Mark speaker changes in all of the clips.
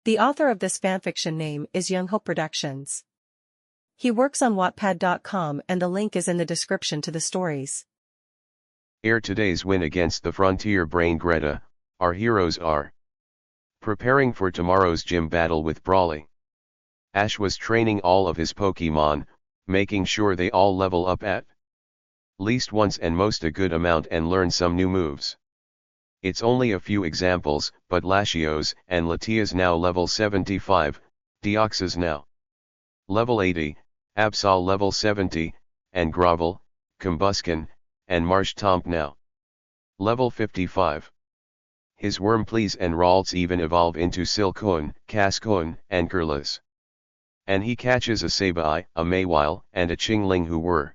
Speaker 1: The author of this fanfiction name is YoungHopeProductions. He works on Wattpad.com and the link is in the description to the stories.
Speaker 2: Ere today's win against the frontier brain Greta, our heroes are preparing for tomorrow's gym battle with Brawly. Ash was training all of his Pokemon, making sure they all level up at least once and most a good amount and learn some new moves. It's only a few examples, but Latios and Latias now level 75, Deoxys now level 80, Absol level 70, and Grovel, Combuskin, and Marshtomp now level 55. His Wurmplees and Ralts even evolve into Silcoon, Cascoon, and Curlas. And he catches a Sableye, a Mawile, and a Chingling who were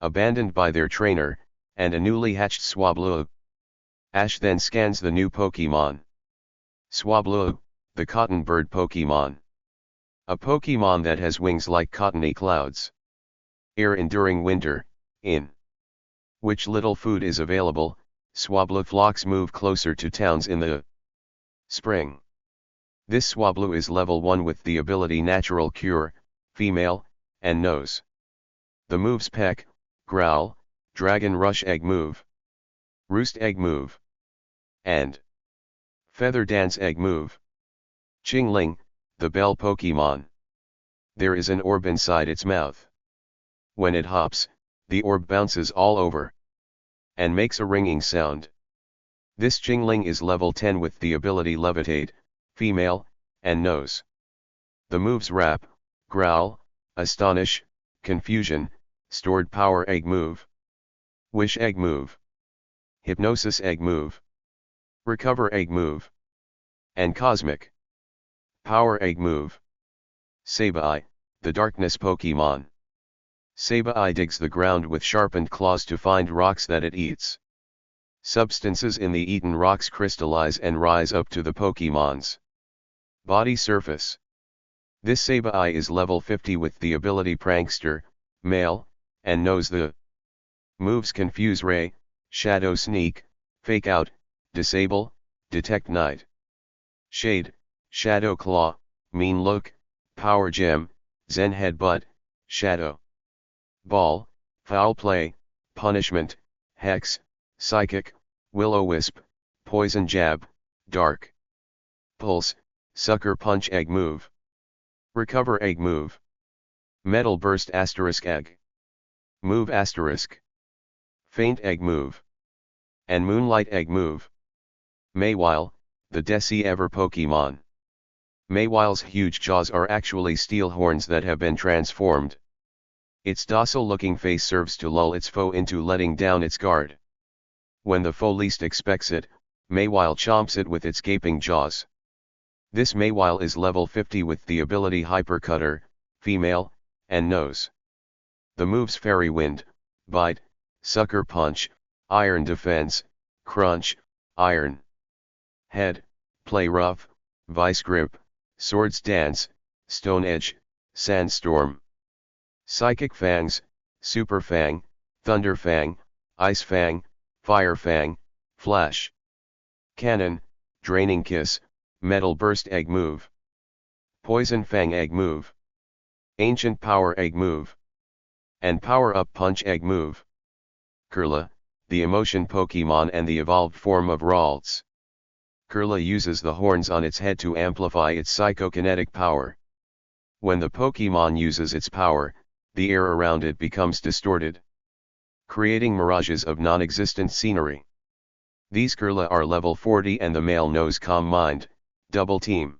Speaker 2: abandoned by their trainer, and a newly hatched Swablu. Ash then scans the new Pokemon. Swablu, the cotton bird Pokemon. A Pokemon that has wings like cottony clouds. Air enduring winter, in which little food is available, Swablu flocks move closer to towns in the spring. This Swablu is level 1 with the ability Natural Cure, female, and nose. The moves Peck, Growl, Dragon Rush Egg move, Roost Egg move, and Feather Dance Egg move. Chingling, the bell Pokemon. There is an orb inside its mouth. When it hops, the orb bounces all over and makes a ringing sound. This Chingling is level 10 with the ability Levitate, female, and nose. The moves Rap, Growl, Astonish, Confusion, Stored Power Egg move, Wish Egg move, Hypnosis Egg move, Recover Egg move, and Cosmic Power Egg move. Sableye, the Darkness Pokemon. Sableye digs the ground with sharpened claws to find rocks that it eats. Substances in the eaten rocks crystallize and rise up to the Pokemon's body surface. This Sableye is level 50 with the ability Prankster, male, and knows the moves Confuse Ray, Shadow Sneak, Fake Out, Disable, Detect Night, Shade, Shadow Claw, Mean Look, Power Gem, Zen Headbutt, Shadow Ball, Foul Play, Punishment, Hex, Psychic, Will-O-Wisp, Poison Jab, Dark Pulse, Sucker Punch Egg move, Recover Egg move, Metal Burst Asterisk Egg move Asterisk, Faint Egg move, and Moonlight Egg move. Mawile, the Desi-Ever Pokemon. Mawile's huge jaws are actually steel horns that have been transformed. Its docile-looking face serves to lull its foe into letting down its guard. When the foe least expects it, Mawile chomps it with its gaping jaws. This Mawile is level 50 with the ability Hypercutter, female, and nose. The moves Fairy Wind, Bite, Sucker Punch, Iron Defense, Crunch, Iron Head, Play Rough, Vice Grip, Swords Dance, Stone Edge, Sandstorm. Psychic Fangs, Super Fang, Thunder Fang, Ice Fang, Fire Fang, Flash Cannon, Draining Kiss, Metal Burst Egg move, Poison Fang Egg move, Ancient Power Egg move, and Power Up Punch Egg move. Curla, the emotion Pokemon and the evolved form of Ralts. Curla uses the horns on its head to amplify its psychokinetic power. When the Pokemon uses its power, the air around it becomes distorted, creating mirages of non-existent scenery. These Curla are level 40 and the male knows Calm Mind, Double Team,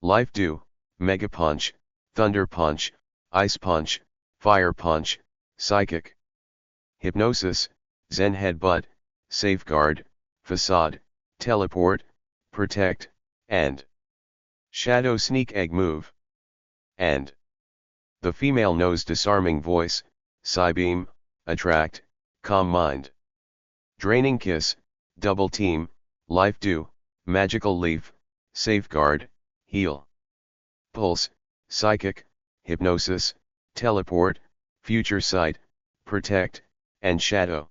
Speaker 2: Life Dew, Mega Punch, Thunder Punch, Ice Punch, Fire Punch, Psychic, Hypnosis, Zen Headbutt, Safeguard, Facade, Teleport, Protect, and Shadow Sneak Egg move. And the female knows Disarming Voice, Psybeam, Attract, Calm Mind, Draining Kiss, Double Team, Life Dew, Magical Leaf, Safeguard, Heal, Pulse, Psychic, Hypnosis, Teleport, Future Sight, Protect, and Shadow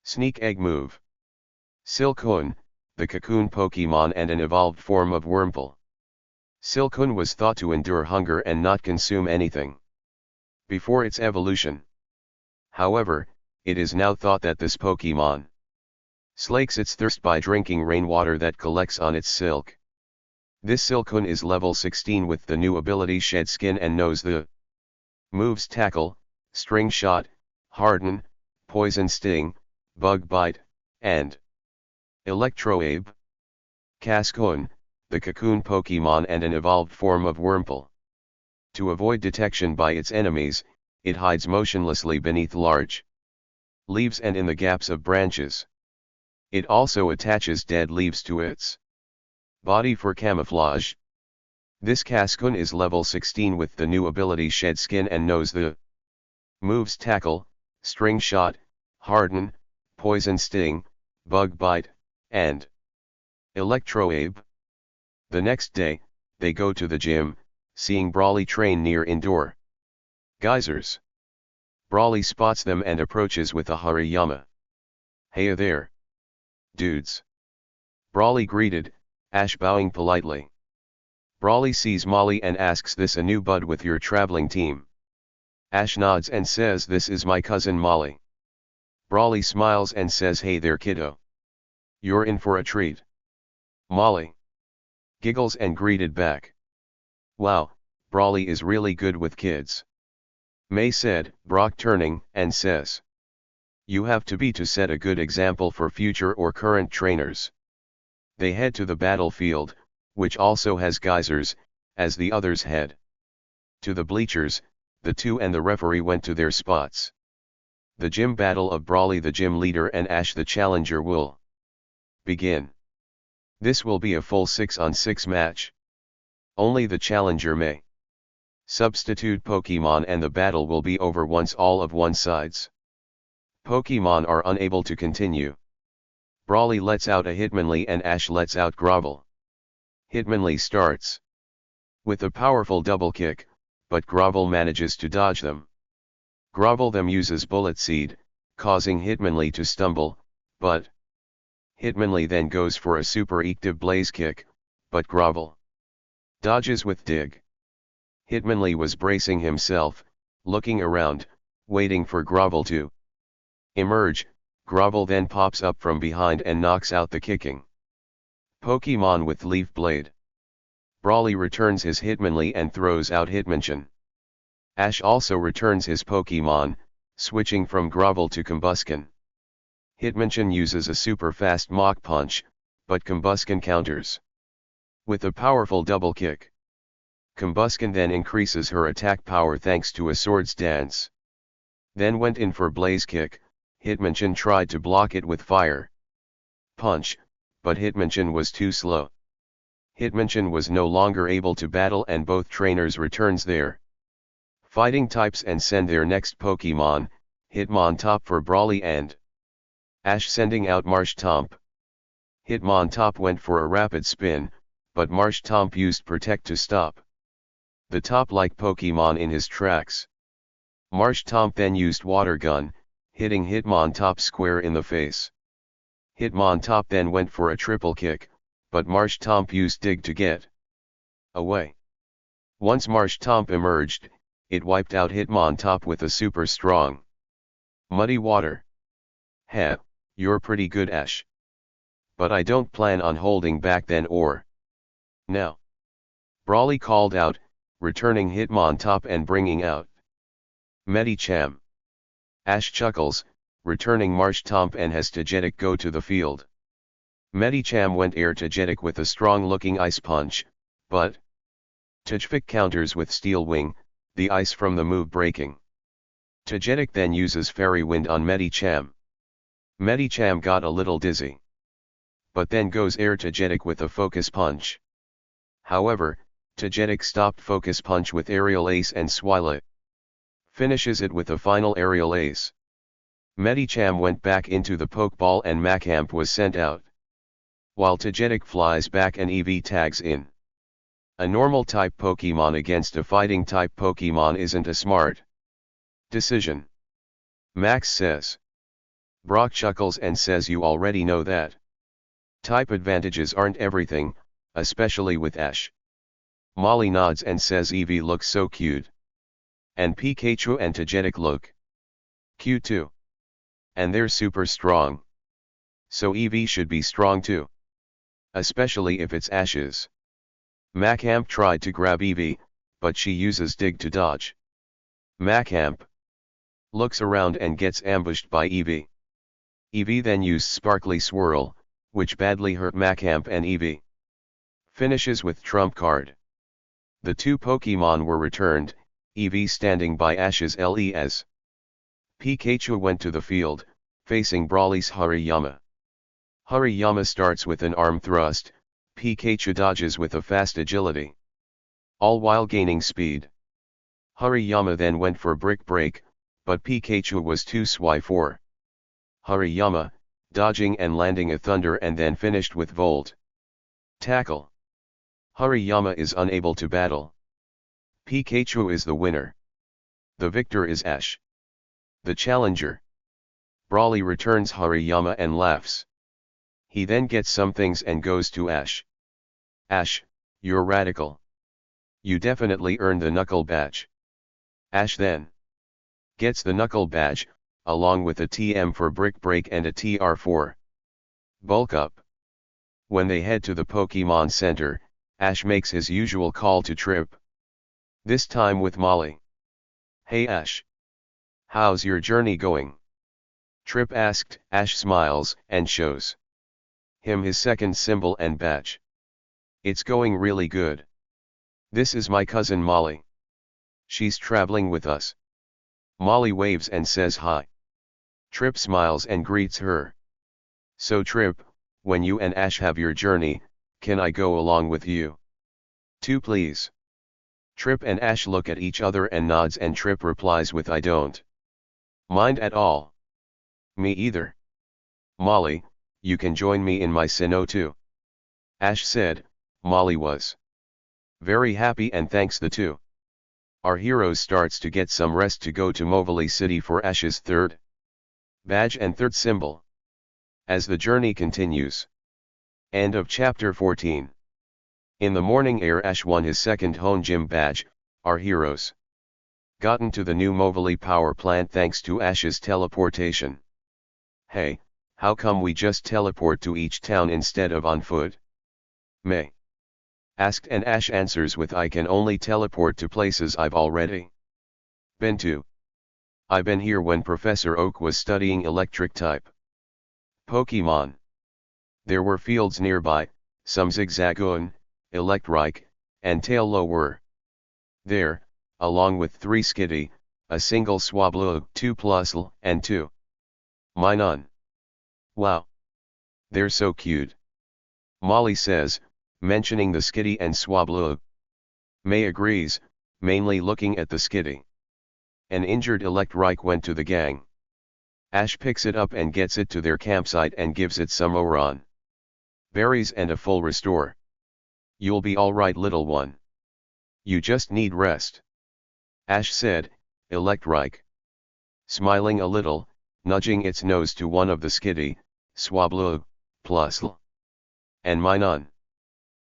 Speaker 2: Sneak Egg move. Silcoon, the cocoon Pokemon and an evolved form of Wurmple. Silcoon was thought to endure hunger and not consume anything before its evolution. However, it is now thought that this Pokemon slakes its thirst by drinking rainwater that collects on its silk. This Silcoon is level 16 with the new ability Shed Skin and knows the moves Tackle, String Shot, Harden, Poison Sting, Bug Bite, and Electroabe. Cascoon, the cocoon Pokemon and an evolved form of Wurmple. To avoid detection by its enemies, it hides motionlessly beneath large leaves and in the gaps of branches. It also attaches dead leaves to its body for camouflage. This Cascoon is level 16 with the new ability Shed Skin and knows the moves Tackle, String Shot, Harden, Poison Sting, Bug Bite, and Electroabe. The next day, they go to the gym, seeing Brawly train near indoor geysers. Brawly spots them and approaches with a Hariyama. "Hey there, dudes." Brawly greeted, Ash bowing politely. Brawly sees Molly and asks, "This a new bud with your traveling team?" Ash nods and says, "This is my cousin Molly." Brawly smiles and says, "Hey there kiddo. You're in for a treat." Molly giggles and greeted back. "Wow, Brawly is really good with kids." May said, Brock turning, and says, "You have to be to set a good example for future or current trainers." They head to the battlefield, which also has geysers, as the others head to the bleachers. The two and the referee went to their spots. The gym battle of Brawly the gym leader and Ash the challenger will begin. This will be a full 6-on-6 match. Only the challenger may substitute Pokemon and the battle will be over once all of one sides Pokemon are unable to continue. Brawly lets out a Hitmonlee and Ash lets out Grovel. Hitmonlee starts with a powerful double kick, but Grovel manages to dodge them. Grovel then uses Bullet Seed, causing Hitmonlee to stumble, but Hitmonlee then goes for a super active Blaze Kick, but Grovel dodges with Dig. Hitmonlee was bracing himself, looking around, waiting for Grovel to emerge. Grovel then pops up from behind and knocks out the kicking Pokemon with Leaf Blade. Brawly returns his Hitmonlee and throws out Hitmonchan. Ash also returns his Pokemon, switching from Grovel to Combusken. Hitmonchan uses a super fast Mach Punch, but Combusken counters with a powerful double kick. Combusken then increases her attack power thanks to a Swords Dance. Then went in for Blaze Kick. Hitmonchan tried to block it with Fire Punch, but Hitmonchan was too slow. Hitmonchan was no longer able to battle and both trainers returns their fighting types and send their next Pokemon, Hitmontop for Brawly and Ash sending out Marshtomp. Hitmontop went for a rapid spin, but Marshtomp used Protect to stop the top-like Pokemon in his tracks. Marshtomp then used Water Gun, hitting Hitmontop square in the face. Hitmontop then went for a triple kick, but Marshtomp used Dig to get away. Once Marshtomp emerged, it wiped out Hitmontop with a super strong Muddy Water. "Heh, you're pretty good Ash. But I don't plan on holding back then or now," Brawly called out, returning Hitmontop and bringing out Medicham. Ash chuckles, returning Marshtomp and has Togetic go to the field. Medicham went air Togetic with a strong-looking Ice Punch, but Togetic counters with Steel Wing, the ice from the move breaking. Togetic then uses Fairy Wind on Medicham. Medicham got a little dizzy, but then goes air Togetic with a Focus Punch. However, Togetic stopped Focus Punch with Aerial Ace and Swile finishes it with a final Aerial Ace. Medicham went back into the Pokeball and Machamp was sent out, while Togetic flies back and EV tags in. A normal type Pokemon against a fighting type Pokemon isn't a smart decision, Max says. Brock chuckles and says, "You already know that. Type advantages aren't everything, especially with Ash." Molly nods and says Eevee looks so cute. And Pikachu and Togetic look cute too. And they're super strong. So Eevee should be strong too. Especially if it's Ash's. Macamp tried to grab Eevee, but she uses Dig to dodge. Macamp looks around and gets ambushed by Eevee. Eevee then used Sparkly Swirl, which badly hurt Macamp, and Eevee finishes with Trump card. The two Pokemon were returned, Eevee standing by Ash's LES. Pikachu went to the field, facing Brawly's Hariyama. Hariyama starts with an arm thrust, Pikachu dodges with a fast agility, all while gaining speed. Hariyama then went for Brick Break, but Pikachu was too sly for Hariyama, dodging and landing a Thunder and then finished with Volt Tackle. Hariyama is unable to battle. Pikachu is the winner. The victor is Ash, the challenger. Brawly returns Hariyama and laughs. He then gets some things and goes to Ash. Ash, you're radical. You definitely earned the Knuckle Badge. Ash then gets the Knuckle Badge, along with a TM for Brick Break and a TR for Bulk Up. When they head to the Pokemon Center, Ash makes his usual call to Trip. This time with Molly. Hey Ash. How's your journey going? Trip asked. Ash smiles and shows him his second symbol and badge. It's going really good. This is my cousin Molly. She's traveling with us. Molly waves and says hi. Trip smiles and greets her. So Trip, when you and Ash have your journey, can I go along with you? Too please. Trip and Ash look at each other and nods, and Trip replies with I don't mind at all. Me either. Molly, you can join me in my Sinnoh too. Ash said. Molly was very happy and thanks the two. Our hero starts to get some rest to go to Movili City for Ash's third badge and third symbol. As the journey continues. End of chapter 14. In the morning air, Ash won his second Hoenn Gym badge. Our heroes gotten to the new Movili power plant thanks to Ash's teleportation. Hey, how come we just teleport to each town instead of on foot? May asked, and Ash answers with I can only teleport to places I've already been to. I've been here when Professor Oak was studying electric type Pokemon. There were fields nearby, some Zigzagoon, Electrike, and Taillow were there, along with 3 Skitty, a single Swablu, 2 Plusle, and 2 Minun. Wow! They're so cute. Molly says, mentioning the Skitty and Swablu. May agrees, mainly looking at the Skitty. An injured Electrike went to the gang. Ash picks it up and gets it to their campsite and gives it some Oran berries and a full restore. You'll be alright, little one. You just need rest. Ash said. Electrike smiling a little, nudging its nose to one of the Skitty, Swablu, Plusle, and Minun.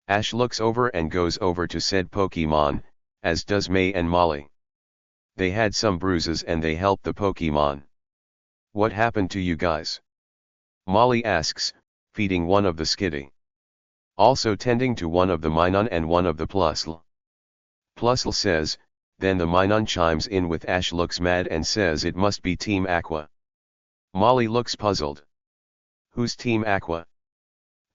Speaker 2: Ash looks over and goes over to said Pokemon, as does May and Molly. They had some bruises and they helped the Pokemon. What happened to you guys? Molly asks, feeding one of the Skitty. Also tending to one of the Minun and one of the Plusle. Plusle says, then the Minun chimes in with Ash looks mad and says it must be Team Aqua. Molly looks puzzled. Who's Team Aqua?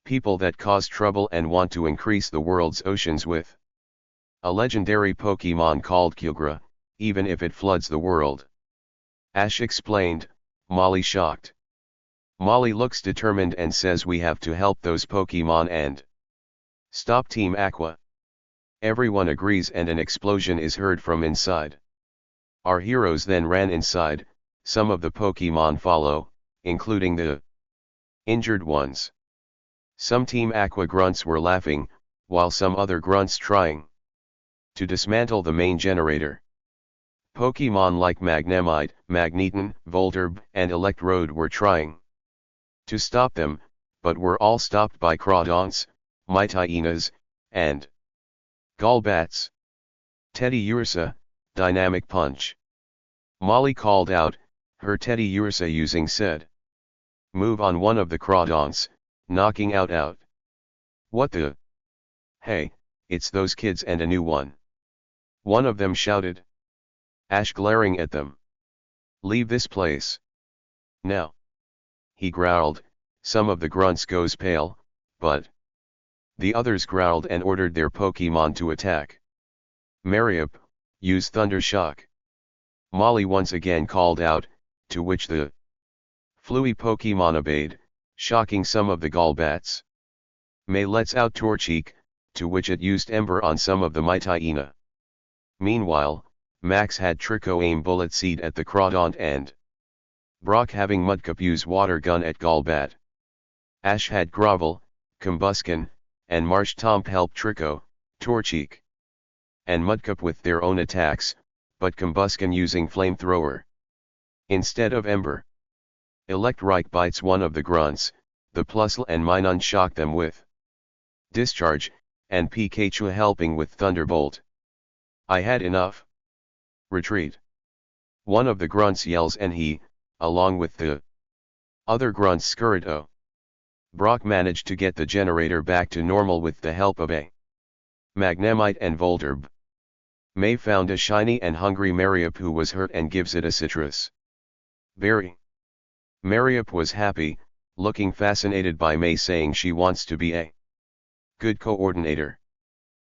Speaker 2: People that cause trouble and want to increase the world's oceans with a legendary Pokemon called Kyogre, even if it floods the world. Ash explained, Molly shocked. Molly looks determined and says we have to help those Pokemon and stop Team Aqua. Everyone agrees and an explosion is heard from inside. Our heroes then ran inside, some of the Pokemon follow, including the injured ones. Some Team Aqua grunts were laughing, while some other grunts trying to dismantle the main generator. Pokemon like Magnemite, Magneton, Voltorb, and Electrode were trying to stop them, but were all stopped by Crawdonts, Mytienas, and Gallbats. Teddy Ursa, dynamic punch. Molly called out, her Teddy Ursa using said move on one of the crawdons, knocking out. What the? Hey, it's those kids and a new one. One of them shouted. Ash glaring at them. Leave this place. Now. He growled, some of the grunts goes pale, but the others growled and ordered their Pokemon to attack. Mariup, use Thunder Shock. Molly once again called out, to which the Fluey Pokemon obeyed, shocking some of the Gallbats. May lets out Torchic, to which it used Ember on some of the Mightyena. Meanwhile, Max had Trico aim Bullet Seed at the Crawdont and Brock having Mudkip use Water Gun at Gallbat. Ash had Grovel, Combusken, and Marshtomp help Trico, Torchic, and Mudkip with their own attacks, but Combusken using Flamethrower instead of Ember. Electrike bites one of the grunts, the Plusle and Minun shock them with Discharge, and Pikachu helping with Thunderbolt. I had enough. Retreat. One of the grunts yells and he, along with the other grunts scurried. Brock managed to get the generator back to normal with the help of a Magnemite and Voltorb. May found a shiny and hungry Mariup who was hurt and gives it a citrus berry. Mariup was happy, looking fascinated by May saying she wants to be a good coordinator.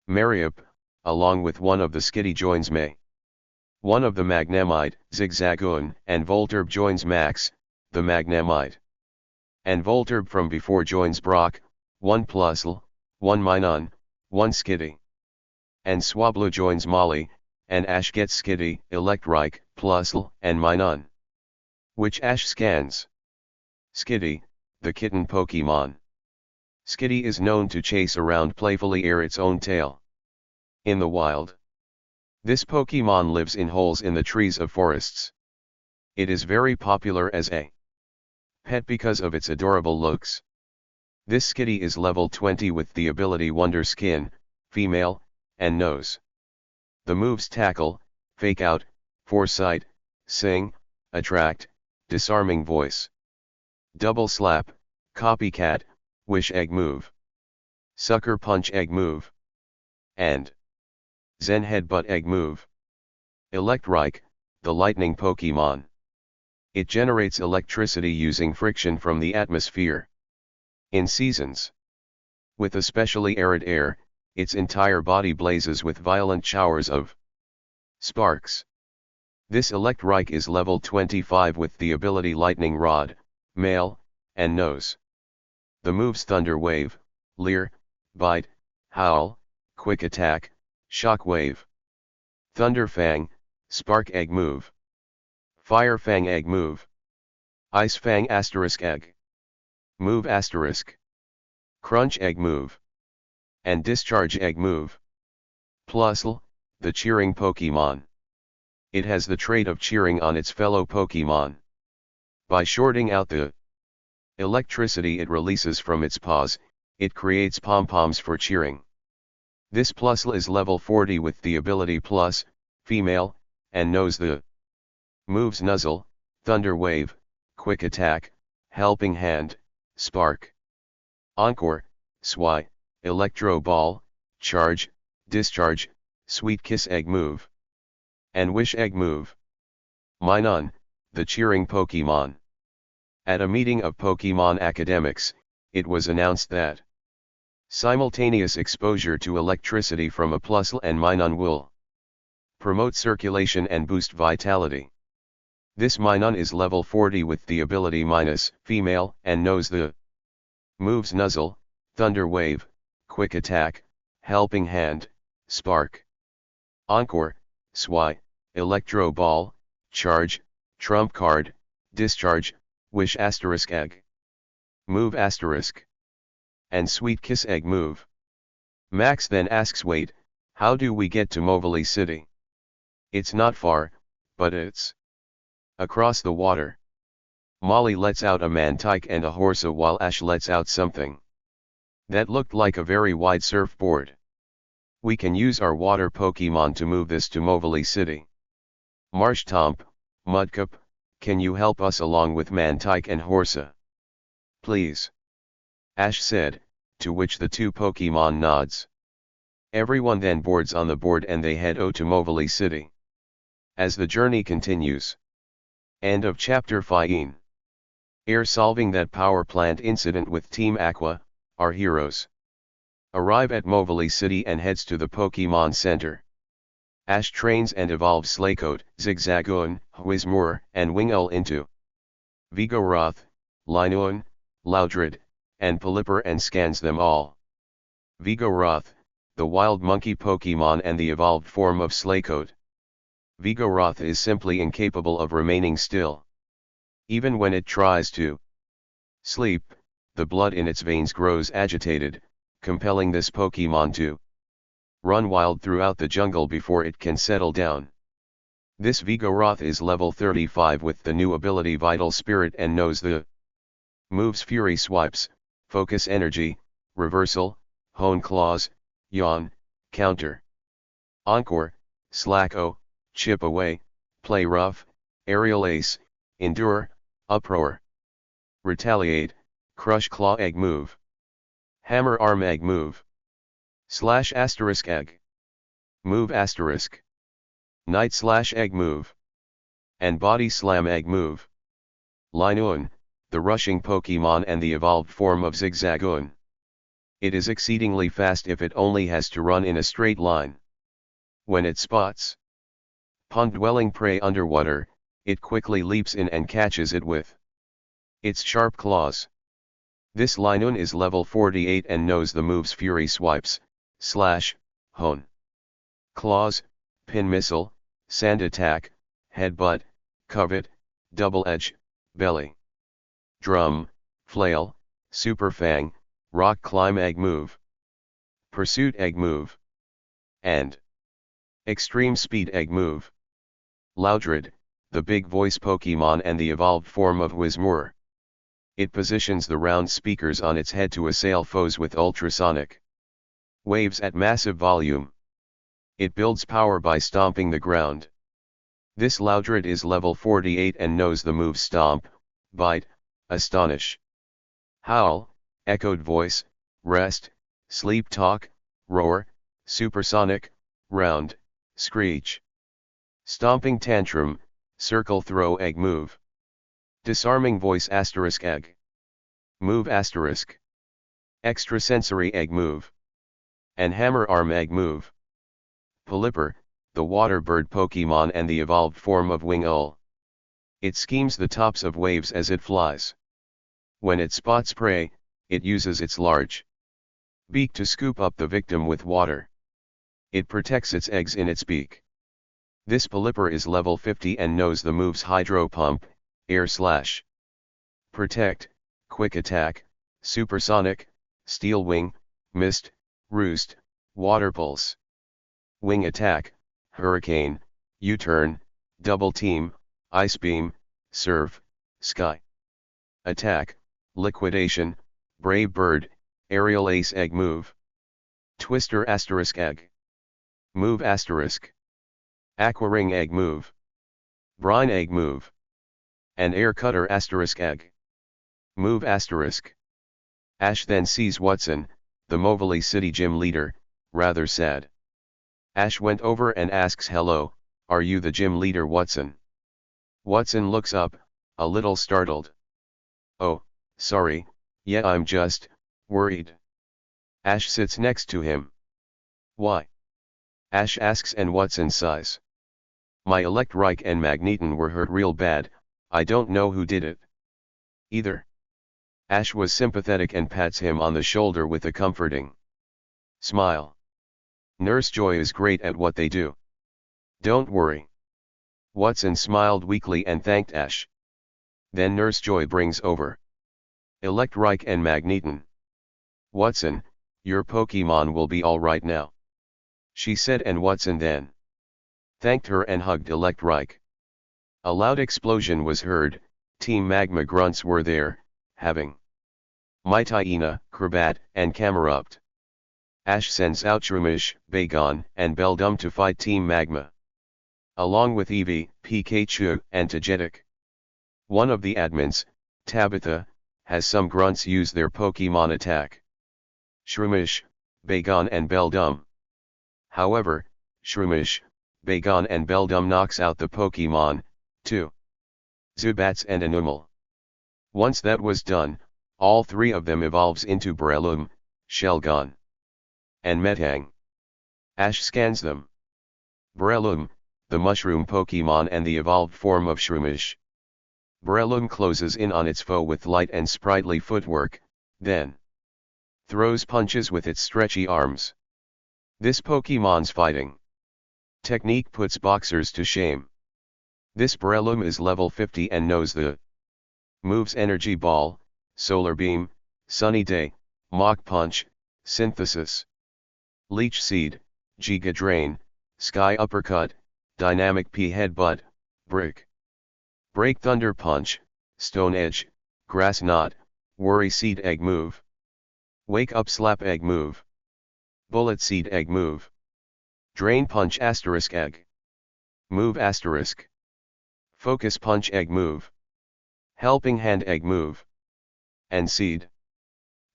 Speaker 2: Mariup, along with one of the Skitty joins May. One of the Magnemite, Zigzagoon, and Voltorb joins Max, the Magnemite. And Voltorb from before joins Brock, one Plusle, one Minun, one Skitty. And Swablu joins Molly, and Ash gets Skitty, Electrike, Plusle, and Minun. Which Ash scans. Skitty, the kitten Pokemon. Skitty is known to chase around playfully its own tail. In the wild. This Pokemon lives in holes in the trees of forests. It is very popular as a pet because of its adorable looks. This Skitty is level 20 with the ability Wonder Skin, female, and nose. The moves Tackle, Fake Out, Foresight, Sing, Attract, Disarming Voice. Double Slap, Copycat, Wish Egg Move. Sucker Punch Egg Move. And Zen Headbutt Egg Move. Electrike, the lightning Pokemon. It generates electricity using friction from the atmosphere. In seasons. With especially arid air, its entire body blazes with violent showers of sparks. This Electrike is level 25 with the ability Lightning Rod, male, and nose. The moves Thunder Wave, Leer, Bite, Howl, Quick Attack, Shock Wave. Thunder Fang, Spark Egg Move. Fire Fang Egg Move. Ice Fang Asterisk Egg Move Asterisk. Crunch Egg Move. And Discharge Egg Move. Plusle, the cheering Pokemon. It has the trait of cheering on its fellow Pokemon. By shorting out the electricity it releases from its paws, it creates pom-poms for cheering. This Plusle is level 40 with the ability Plus, female, and knows the moves Nuzzle, Thunder Wave, Quick Attack, Helping Hand, Spark. Encore, Swy, Electro Ball, Charge, Discharge, Sweet Kiss Egg Move. And Wish Egg Move. Minun, the cheering Pokemon. At a meeting of Pokemon academics, it was announced that simultaneous exposure to electricity from a Plusle and Minun will promote circulation and boost vitality. This Minun is level 40 with the ability Minus, female, and knows the moves Nuzzle, Thunder Wave, Quick Attack, Helping Hand, Spark. Encore, Swy, Electro Ball, Charge, Trump Card, Discharge, Wish Asterisk Egg Move Asterisk. And Sweet Kiss Egg Move. Max then asks wait, how do we get to Movili City? It's not far, but it's across the water. Molly lets out a Mantike and a Horsa while Ash lets out something that looked like a very wide surfboard. We can use our water Pokemon to move this to Movili City. Marshtomp, Mudkip, can you help us along with Mantike and Horsa? Please. Ash said, to which the two Pokemon nods. Everyone then boards on the board and they head to Movili City. As the journey continues. End of chapter 15. Air solving that power plant incident with Team Aqua, our heroes. Arrive at Movili City and heads to the Pokemon Center. Ash trains and evolves Slakoth, Zigzagoon, Whismur, and Wingull into Vigoroth, Linoon, Loudred, and Pelipper and scans them all. Vigoroth, the wild monkey Pokemon and the evolved form of Slakoth. Vigoroth is simply incapable of remaining still. Even when it tries to sleep, the blood in its veins grows agitated, compelling this Pokemon to run wild throughout the jungle before it can settle down. This Vigoroth is level 35 with the new ability Vital Spirit and knows the moves Fury Swipes, Focus Energy, Reversal, Hoenn Claws, Yawn, Counter, Encore, Slacko, Chip Away, Play Rough, Aerial Ace, Endure, Uproar, Retaliate, Crush Claw Egg Move, Hammer Arm Egg Move, Slash Asterisk Egg, Move Asterisk, Night Slash Egg Move, and Body Slam Egg Move. Linoon, the rushing Pokemon and the evolved form of Zigzagoon. It is exceedingly fast if it only has to run in a straight line. When it spots pond-dwelling prey underwater, it quickly leaps in and catches it with its sharp claws. This Linoon is level 48 and knows the moves Fury Swipes, Slash, Hoenn Claws, Pin Missile, Sand Attack, Headbutt, Covet, Double Edge, Belly Drum, Flail, Super Fang, Rock Climb Egg Move, Pursuit Egg Move, and Extreme Speed Egg Move. Loudred, the big voice Pokemon and the evolved form of Whismur. It positions the round speakers on its head to assail foes with ultrasonic waves at massive volume. It builds power by stomping the ground. This Loudred is level 48 and knows the moves Stomp, Bite, Astonish, Howl, Echoed Voice, Rest, Sleep Talk, Roar, Supersonic, Round, Screech, Stomping Tantrum, Circle Throw Egg Move, Disarming Voice Asterisk Egg Move Asterisk, Extrasensory Egg Move, and Hammer Arm Egg Move. Pelipper, the water bird Pokemon and the evolved form of Wingull. It schemes the tops of waves as it flies. When it spots prey, it uses its large beak to scoop up the victim with water. It protects its eggs in its beak. This Pelipper is level 50 and knows the moves Hydro Pump, Air Slash, Protect, Quick Attack, Supersonic, Steel Wing, Mist, Roost, Water Pulse, Wing Attack, Hurricane, U-Turn, Double Team, Ice Beam, Serve, Sky Attack, Liquidation, Brave Bird, Aerial Ace Egg Move, Twister Asterisk Egg Move Asterisk, Aqua Ring Egg Move, Brine Egg Move, and Air Cutter Asterisk Egg Move Asterisk. Ash then sees Watson, the Movili City gym leader, rather sad. Ash went over and asks, "Hello, are you the gym leader, Watson?" Watson looks up, a little startled. "Oh, sorry, yeah, I'm just worried." Ash sits next to him. "Why?" Ash asks and Watson sighs. "My Electrike and Magneton were hurt real bad, I don't know who did it either." Ash was sympathetic and pats him on the shoulder with a comforting smile. "Nurse Joy is great at what they do. Don't worry." Watson smiled weakly and thanked Ash. Then Nurse Joy brings over Electrike and Magneton. "Watson, your Pokemon will be all right now," she said, and Watson then thanked her and hugged Electrike. A loud explosion was heard. Team Magma grunts were there, having Mightyena, Crobat, and Camerupt. Ash sends out Shroomish, Bagon, and Beldum to fight Team Magma. Along with Eevee, Pikachu, and Togetic. One of the admins, Tabitha, has some grunts use their Pokemon attack. Shroomish, Bagon and Beldum. However, Shroomish, Bagon and Beldum knocks out the Pokemon, too. Zubats and Anumal. Once that was done, all three of them evolves into Breloom, Shelgon, and Metang. Ash scans them. Breloom, the mushroom Pokemon and the evolved form of Shroomish. Breloom closes in on its foe with light and sprightly footwork, then throws punches with its stretchy arms. This Pokemon's fighting technique puts boxers to shame. This Breloom is level 50 and knows the moves Energy Ball, Solar Beam, Sunny Day, Mach Punch, Synthesis, Leech Seed, Giga Drain, Sky Uppercut, Dynamic P Headbutt, Brick Break Thunder Punch, Stone Edge, Grass Knot, Worry Seed Egg Move, Wake Up Slap Egg Move, Bullet Seed Egg Move, Drain Punch Asterisk Egg Move Asterisk, Focus Punch Egg Move, Helping Hand Egg Move, and Seed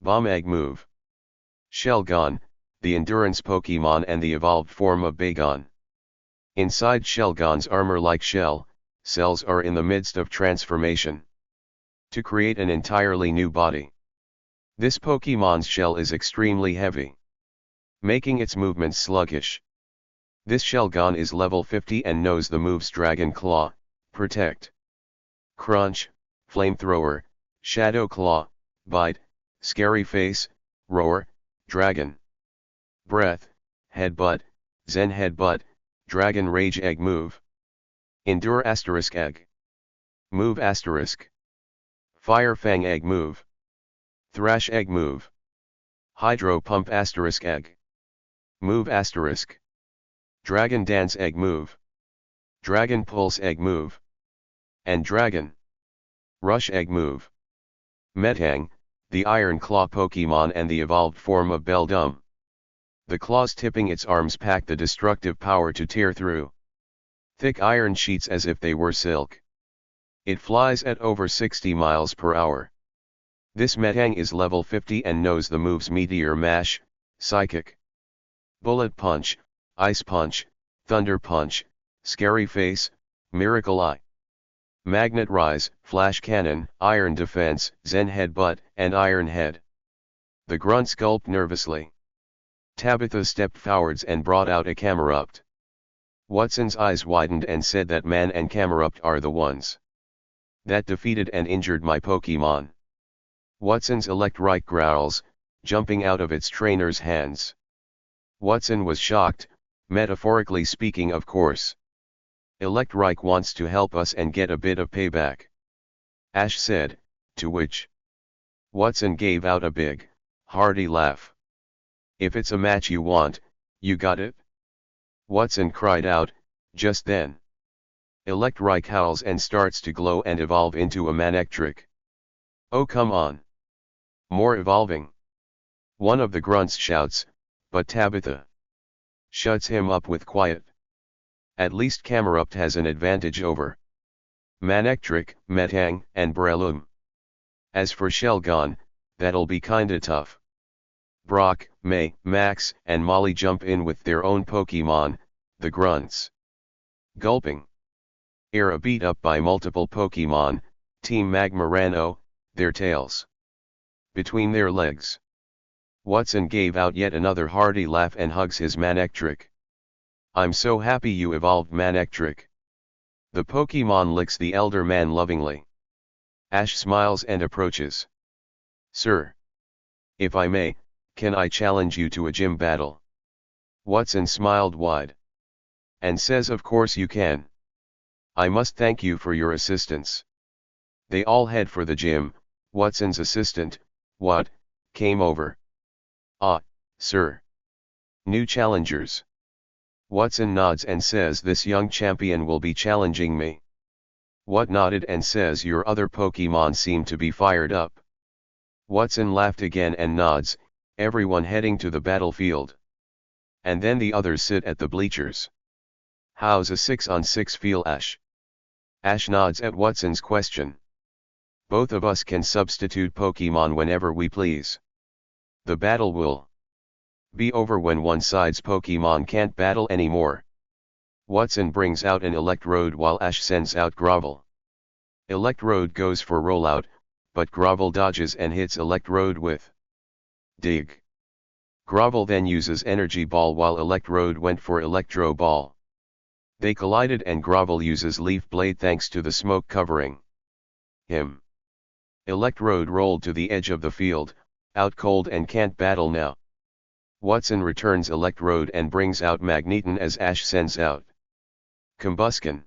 Speaker 2: Bomb Egg Move. Shelgon, the endurance Pokemon and the evolved form of Bagon. Inside Shelgon's armor-like shell, cells are in the midst of transformation to create an entirely new body. This Pokemon's shell is extremely heavy, making its movements sluggish. This Shelgon is level 50 and knows the moves Dragon Claw, Protect, Crunch, Flamethrower, Shadow Claw, Bite, Scary Face, Roar, Dragon Breath, Headbutt, Zen Headbutt, Dragon Rage Egg Move, Endure Asterisk Egg Move Asterisk, Fire Fang Egg Move, Thrash Egg Move, Hydro Pump Asterisk Egg Move Asterisk, Dragon Dance Egg Move, Dragon Pulse Egg Move, and Dragon Rush Egg Move. Metang, the Iron Claw Pokemon and the evolved form of Beldum. The claws tipping its arms pack the destructive power to tear through thick iron sheets as if they were silk. It flies at over 60 miles per hour. This Metang is level 50 and knows the moves Meteor Mash, Psychic, Bullet Punch, Ice Punch, Thunder Punch, Scary Face, Miracle Eye, Magnet Rise, Flash Cannon, Iron Defense, Zen Headbutt, and Iron Head. The grunts gulped nervously. Tabitha stepped forwards and brought out a Camerupt. Watson's eyes widened and said that Man and Camerupt are the ones that defeated and injured my Pokemon. Watson's Electrike growls, jumping out of its trainer's hands. Watson was shocked, metaphorically speaking of course. Electrike wants to help us and get a bit of payback, Ash said, to which Watson gave out a big, hearty laugh. If it's a match you want, you got it? Watson cried out, just then. Electrike howls and starts to glow and evolve into a Manectric. Oh come on! More evolving! One of the grunts shouts, but Tabitha shuts him up with quiet. At least Camerupt has an advantage over Manectric, Metang, and Breloom. As for Shelgon, that'll be kinda tough. Brock, May, Max, and Molly jump in with their own Pokemon, the grunts. Gulping. Era beat up by multiple Pokemon, Team Magma ran their tails between their legs. Watson gave out yet another hearty laugh and hugs his Manectric. I'm so happy you evolved Manectric. The Pokemon licks the elder man lovingly. Ash smiles and approaches. Sir, if I may, can I challenge you to a gym battle? Watson smiled wide. And says of course you can. I must thank you for your assistance. They all head for the gym. Watson's assistant, Wat, came over. Ah, sir. New challengers. Watson nods and says this young champion will be challenging me. Wat nodded and says your other Pokemon seem to be fired up. Watson laughed again and nods, everyone heading to the battlefield. And then the others sit at the bleachers. How's a 6-on-6 feel, Ash? Ash nods at Watson's question. Both of us can substitute Pokemon whenever we please. The battle will be over when one side's Pokemon can't battle anymore. Watson brings out an Electrode while Ash sends out Grovel. Electrode goes for rollout, but Grovel dodges and hits Electrode with Dig. Grovel then uses Energy Ball while Electrode went for Electro Ball. They collided and Grovel uses Leaf Blade thanks to the smoke covering him. Electrode rolled to the edge of the field, out cold and can't battle now. Watson returns Electrode and brings out Magneton as Ash sends out Combusken.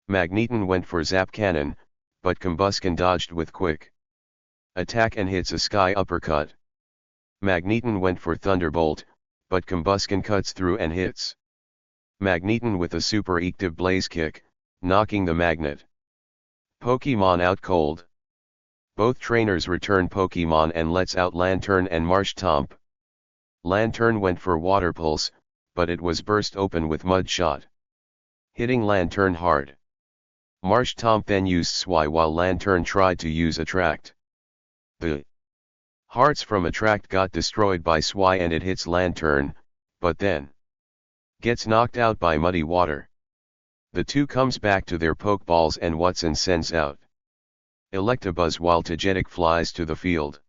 Speaker 2: Magneton went for Zap Cannon, but Combusken dodged with Quick Attack and hits a Sky Uppercut. Magneton went for Thunderbolt, but Combusken cuts through and hits Magneton with a Super Active Blaze Kick, knocking the Magnet Pokemon out cold. Both trainers return Pokemon and lets out Lantern and Marshtomp. Lantern went for Water Pulse, but it was burst open with Mud Shot, hitting Lantern hard. Marshtomp then used Swy while Lantern tried to use Attract. The hearts from Attract got destroyed by Swy and it hits Lantern, but then gets knocked out by Muddy Water. The two comes back to their Pokeballs and Watson sends out Electabuzz while Togetic flies to the field.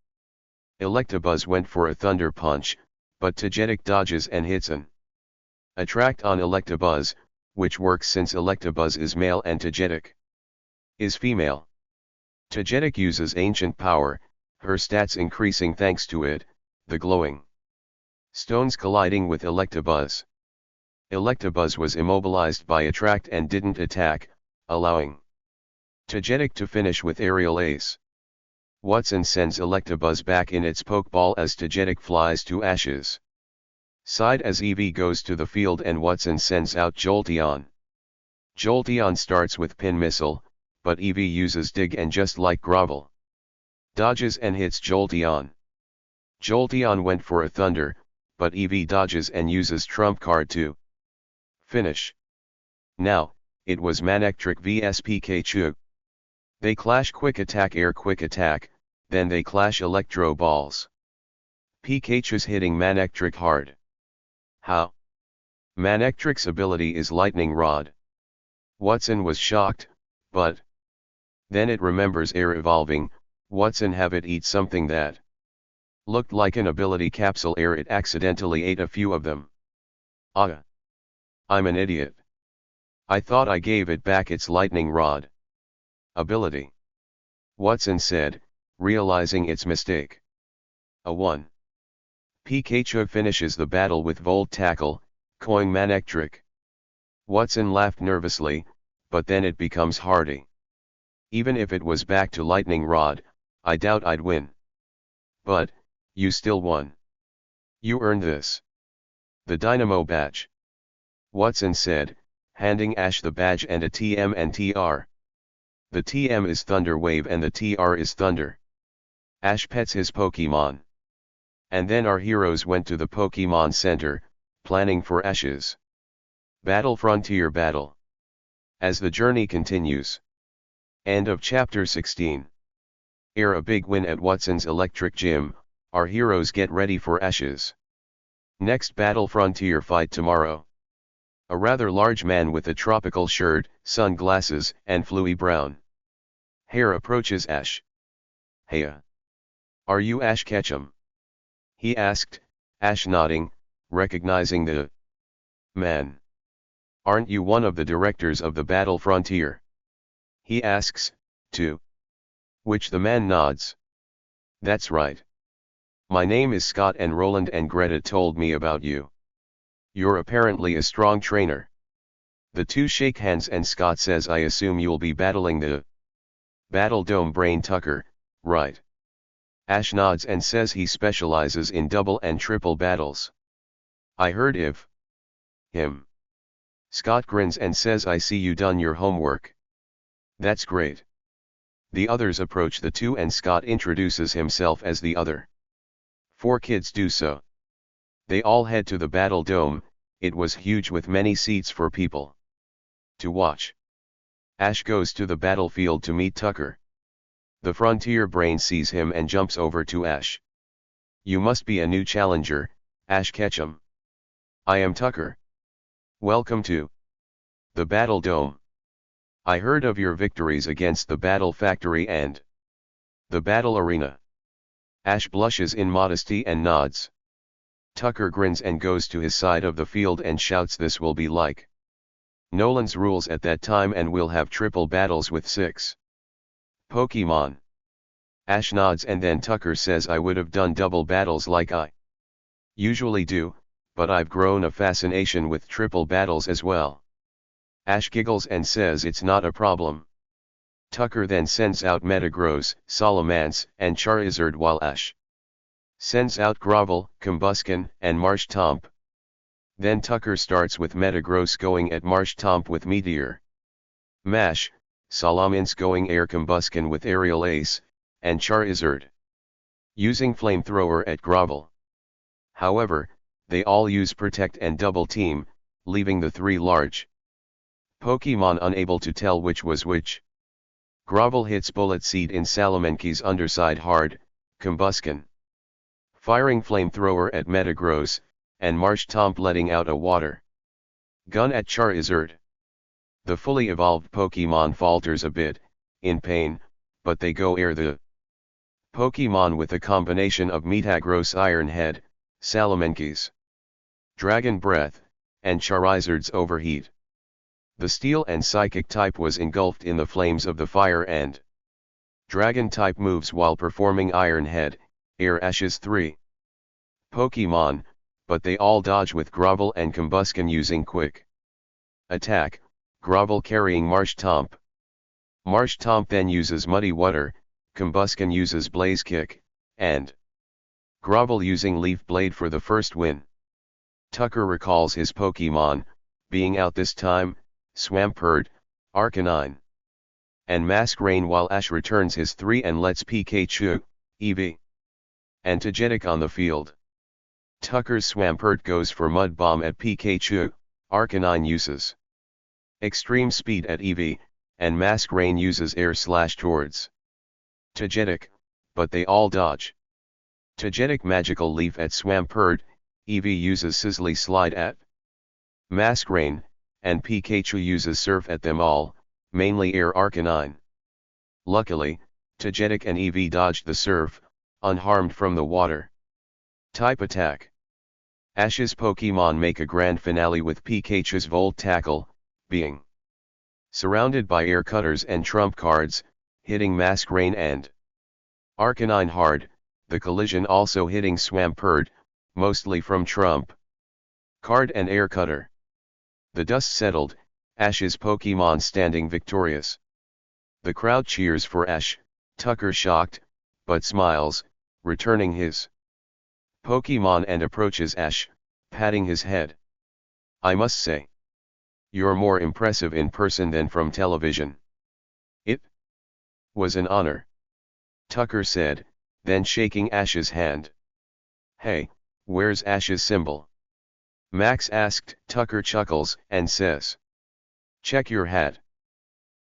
Speaker 2: Electabuzz went for a Thunder Punch, but Togetic dodges and hits an Attract on Electabuzz, which works since Electabuzz is male and Togetic is female. Togetic uses Ancient Power, her stats increasing thanks to it, the glowing stones colliding with Electabuzz. Electabuzz was immobilized by Attract and didn't attack, allowing Togetic to finish with Aerial Ace. Watson sends Electabuzz back in its Pokeball as Togetic flies to Ash's side as Eevee goes to the field and Watson sends out Jolteon. Jolteon starts with Pin Missile, but Eevee uses Dig and just like Grovel, dodges and hits Jolteon. Jolteon went for a Thunder, but Eevee dodges and uses Trump Card to finish. Now, it was Manectric vs Pikachu. They clash Quick Attack Air Quick Attack, then they clash Electro Balls. Pikachu's hitting Manectric hard. How? Manectric's ability is Lightning Rod. Watson was shocked, but then it remembers Air Evolving. Watson have it eat something that looked like an ability capsule Air. It accidentally ate a few of them. Ah! I'm an idiot. I thought I gave it back its Lightning Rod ability, Watson said, realizing its mistake. A 1. Pikachu finishes the battle with Volt Tackle, coing Manectric. Watson laughed nervously, but then it becomes hardy. Even if it was back to Lightning Rod, I doubt I'd win. But, you still won. You earned this. The Dynamo Badge, Watson said, handing Ash the badge and a TM and TR. The TM is Thunder Wave and the TR is Thunder. Ash pets his Pokemon. And then our heroes went to the Pokemon Center, planning for Ash's Battle Frontier battle. As the journey continues. End of chapter 16. Ere a big win at Watson's Electric Gym, our heroes get ready for Ash's next Battle Frontier fight tomorrow. A rather large man with a tropical shirt, sunglasses, and fluey brown hair approaches Ash. Heya! Are you Ash Ketchum? He asked, Ash nodding, recognizing the man. Aren't you one of the directors of the Battle Frontier? He asks, to which the man nods. That's right. My name is Scott and Roland and Greta told me about you. You're apparently a strong trainer. The two shake hands and Scott says I assume you'll be battling the Battle Dome Brain Tucker, right? Ash nods and says he specializes in double and triple battles. I heard of him. Scott grins and says I see you done your homework. That's great. The others approach the two and Scott introduces himself as the other 4 kids do so. They all head to the battle dome. It was huge with many seats for people to watch. Ash goes to the battlefield to meet Tucker. The Frontier Brain sees him and jumps over to Ash. "You must be a new challenger, Ash Ketchum." "I am Tucker. Welcome to the Battle Dome. I heard of your victories against the Battle Factory and the Battle Arena." Ash blushes in modesty and nods. Tucker grins and goes to his side of the field and shouts, "This will be like Nolan's rules at that time, and we'll have triple battles with 6 Pokemon." Ash nods and then Tucker says, "I would have done double battles like I usually do, but I've grown a fascination with triple battles as well." Ash giggles and says it's not a problem. Tucker then sends out Metagross, Salamence, and Charizard, while Ash sends out Grovel, Combusken, and Marshtomp. Then Tucker starts with Metagross going at Marshtomp with Meteor Mash, Salamence going Air Combusken with Aerial Ace, and Charizard using Flamethrower at Grovel. However, they all use Protect and Double Team, leaving the 3 large Pokemon unable to tell which was which. Grovel hits Bullet Seed in Salamenke's underside hard, Combusken firing Flamethrower at Metagross, and Marshtomp letting out a Water Gun at Charizard. The fully evolved Pokemon falters a bit, in pain, but they go air the Pokemon with a combination of Metagross Iron Head, Salamenke's Dragon Breath, and Charizard's Overheat. The Steel and Psychic type was engulfed in the flames of the fire and Dragon type moves while performing Iron Head, Air Ash's 3 Pokemon, but they all dodge with Grovel and Combusken using Quick Attack, Grovel carrying Marshtomp. Marshtomp then uses Muddy Water, Combusken uses Blaze Kick, and Grovel using Leaf Blade for the first win. Tucker recalls his Pokemon, being out this time, Swampert, Arcanine, and Masquerain, while Ash returns his 3 and lets Pikachu, Eevee, and Togetic on the field. Tucker's Swampert goes for Mud Bomb at Pikachu, Arcanine uses Extreme Speed at Eevee, and Masquerain uses Air Slash towards Togetic, but they all dodge. Togetic Magical Leaf at Swampert, Eevee uses Sizzly Slide at Masquerain, and Pikachu uses Surf at them all, mainly Air Arcanine. Luckily, Togetic and Eevee dodged the Surf, unharmed from the water type attack. Ash's Pokemon make a grand finale with Pikachu's Volt Tackle, being surrounded by Air Cutters and Trump cards, hitting Masquerain and Arcanine hard, the collision also hitting Swampert, mostly from Trump card and Air Cutter. The dust settled, Ash's Pokemon standing victorious. The crowd cheers for Ash, Tucker shocked, but smiles, returning his Pokemon and approaches Ash, patting his head. "I must say, you're more impressive in person than from television." "It was an honor," Tucker said, then shaking Ash's hand. "Hey, where's Ash's symbol?" Max asked. Tucker chuckles and says, "Check your hat."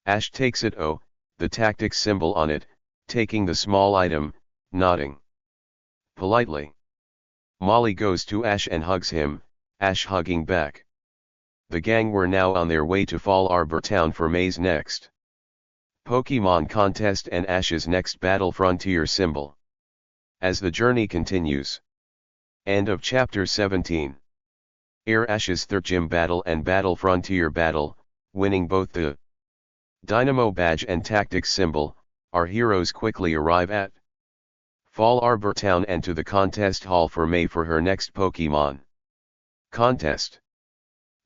Speaker 2: Ash takes it. "Oh, the tactics symbol on it," taking the small item, nodding politely. Molly goes to Ash and hugs him, Ash hugging back. The gang were now on their way to Fall Arbor Town for May's next Pokemon contest and Ash's next battle frontier symbol. As the journey continues. End of chapter 17. Air Ash's third gym battle and battle frontier battle, winning both the Dynamo badge and tactics symbol, our heroes quickly arrive at Fall Arbor Town and to the contest hall for May for her next Pokemon contest.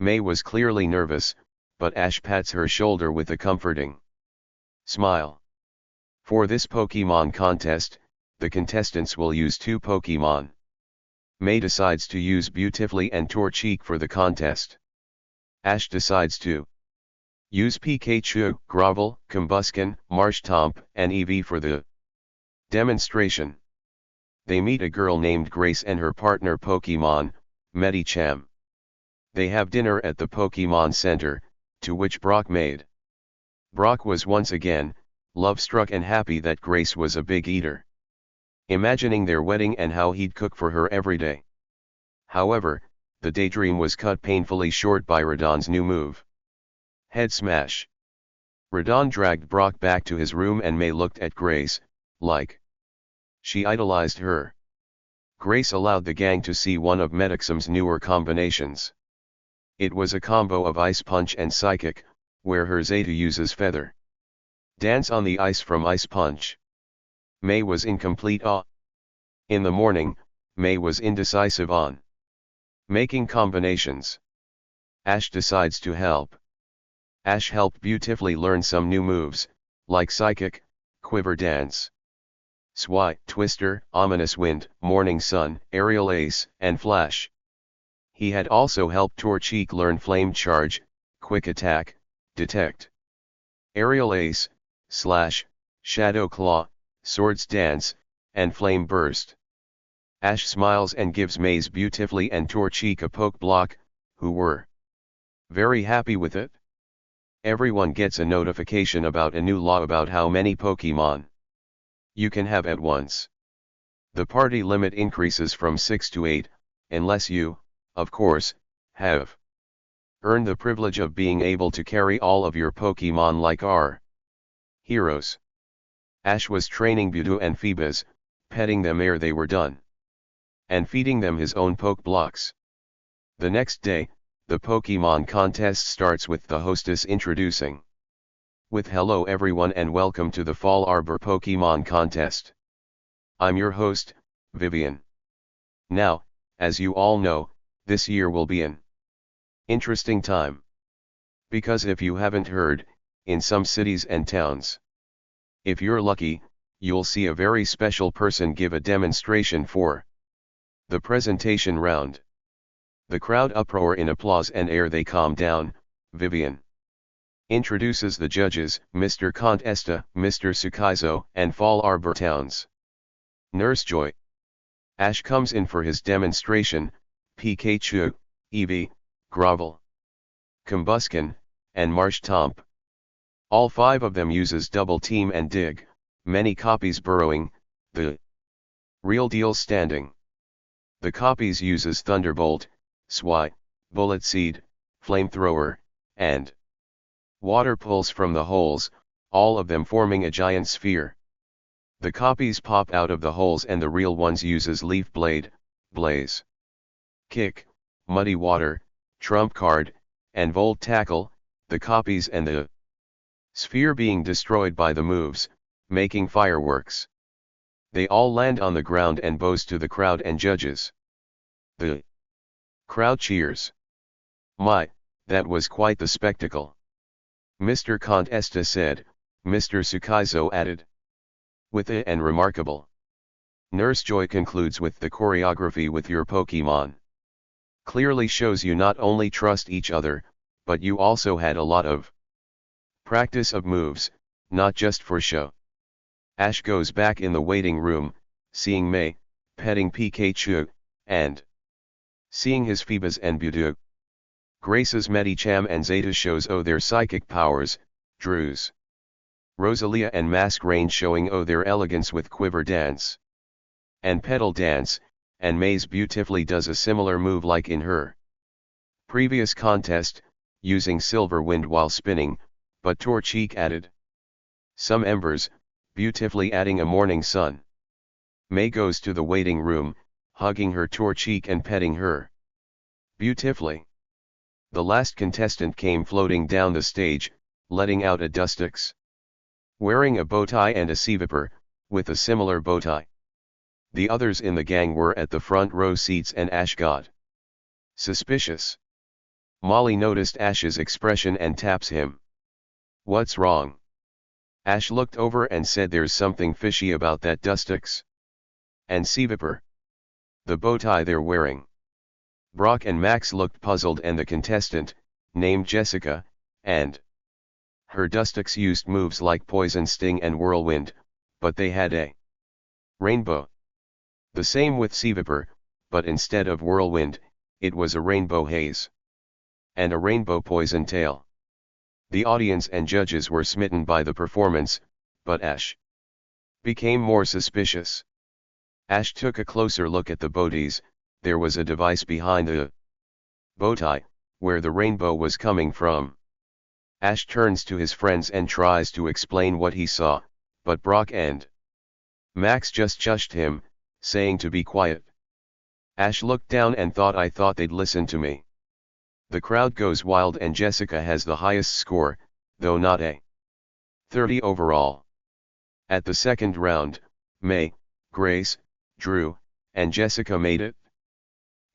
Speaker 2: May was clearly nervous, but Ash pats her shoulder with a comforting smile. For this Pokemon contest, the contestants will use 2 Pokemon. May decides to use Beautifully and Torchic for the contest. Ash decides to use Pikachu, Grovel, Combusken, Marshtomp, and Eevee for the demonstration. They meet a girl named Grace and her partner Pokemon, Medicham. They have dinner at the Pokemon Center, to which Brock made. Brock was once again, love-struck and happy that Grace was a big eater. Imagining their wedding and how he'd cook for her every day. However, the daydream was cut painfully short by Radon's new move. Head smash. Radon dragged Brock back to his room and May looked at Grace, like she idolized her. Grace allowed the gang to see one of Medichsam's newer combinations. It was a combo of Ice Punch and Psychic, where her Zeta uses Feather Dance on the ice from Ice Punch. May was in complete awe. In the morning, May was indecisive on making combinations. Ash decides to help. Ash helped beautifully learn some new moves, like Psychic, Quiver Dance, Swy, Twister, Ominous Wind, Morning Sun, Aerial Ace, and Flash. He had also helped Torchic learn Flame Charge, Quick Attack, Detect, Aerial Ace, Slash, Shadow Claw, Swords Dance, and Flame Burst. Ash smiles and gives Maze beautifully and Torchic a poke block, who were very happy with it. Everyone gets a notification about a new law about how many Pokemon you can have at once. The party limit increases from 6 to 8, unless you, of course, have earned the privilege of being able to carry all of your Pokemon like our heroes. Ash was training Mewtwo and Phoebus, petting them ere they were done, and feeding them his own poke blocks. The next day, the Pokemon contest starts with the hostess introducing with "Hello everyone and welcome to the Fall Arbor Pokemon Contest. I'm your host, Vivian. Now, as you all know, this year will be an interesting time. Because if you haven't heard, in some cities and towns, if you're lucky, you'll see a very special person give a demonstration for the presentation round. The crowd uproar in applause and ere they calm down, Vivian introduces the judges, Mr. Contesta, Mr. Sukaizo, and Fall Arbor Towns. Nurse Joy. Ash comes in for his demonstration, Pikachu, Eevee, Grovel, Combuskin, and Marshtomp. All 5 of them uses Double Team and Dig, many copies burrowing, the real deal standing. The copies uses Thunderbolt, Swy, Bullet Seed, Flamethrower, and Water Pulse from the holes, all of them forming a giant sphere. The copies pop out of the holes and the real ones uses Leaf Blade, Blaze, Kick, Muddy Water, Trump Card, and Volt Tackle, the copies and the sphere being destroyed by the moves, making fireworks. They all land on the ground and bows to the crowd and judges. The crowd cheers. My, that was quite the spectacle. Mr. Contesta said, Mr. Sukaizo added. With it and remarkable. Nurse Joy concludes with the choreography with your Pokemon. Clearly shows you not only trust each other, but you also had a lot of practice of moves, not just for show. Ash goes back in the waiting room, seeing May, petting Pikachu, and seeing his Phoebus and Mewtwo. Grace's Medicham and Zeta shows their psychic powers, Drew's Rosalia and Mask Range showing their elegance with Quiver Dance and Petal Dance, and Maze beautifully does a similar move like in her previous contest, using Silver Wind while spinning, but Torchic added some embers, beautifully adding a Morning Sun. May goes to the waiting room, hugging her Torchic and petting her beautifully. The last contestant came floating down the stage, letting out a Dustix, wearing a bow tie and a Seviper, with a similar bow tie. The others in the gang were at the front row seats and Ash got suspicious. Molly noticed Ash's expression and taps him. What's wrong? Ash looked over and said there's something fishy about that Dustix and Seviper, the bow tie they're wearing. Brock and Max looked puzzled and the contestant, named Jessica, and her Dustix used moves like Poison Sting and Whirlwind, but they had a rainbow. The same with Seevipper, but instead of whirlwind, it was a rainbow haze. And a rainbow poison tail. The audience and judges were smitten by the performance, but Ash became more suspicious. Ash took a closer look at the bowties. There was a device behind the bowtie, where the rainbow was coming from. Ash turns to his friends and tries to explain what he saw, but Brock and Max just shushed him, saying to be quiet. Ash looked down and thought, I thought they'd listen to me. The crowd goes wild and Jessica has the highest score, though not a 30 overall. At the second round, May, Grace, Drew, and Jessica made it.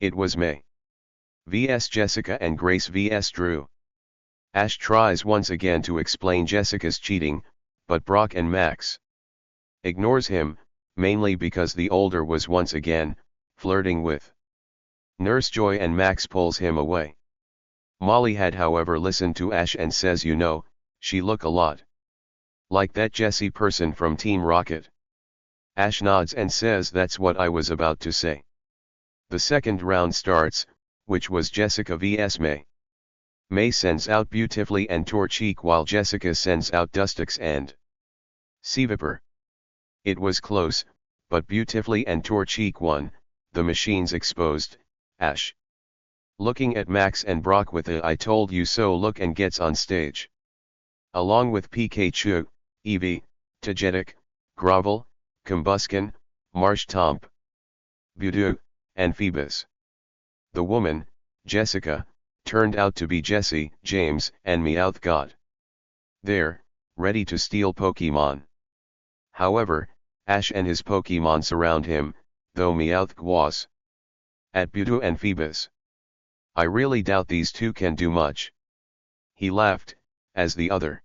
Speaker 2: It was May vs Jessica and Grace vs Drew. Ash tries once again to explain Jessica's cheating, but Brock and Max ignores him, mainly because the older was once again flirting with Nurse Joy and Max pulls him away. Molly had however listened to Ash and says, you know, she look a lot like that Jessie person from Team Rocket. Ash nods and says, that's what I was about to say. The second round starts, which was Jessica vs May. May sends out Beautifully and Torchic while Jessica sends out Dustix and Seevipper. It was close, but Beautifully and Torchic won. The machines exposed. Ash, looking at Max and Brock with a I told you so look, and gets on stage. Along with Pikachu, Eevee, Togetic, Grovel, Combuskin, Marshtomp, Budew, and Phoebus. The woman, Jessica, turned out to be Jessie, James, and Meowth got there, ready to steal Pokemon. However, Ash and his Pokemon surround him, though Meowth was at Budew and Phoebus. I really doubt these two can do much. He laughed, as the other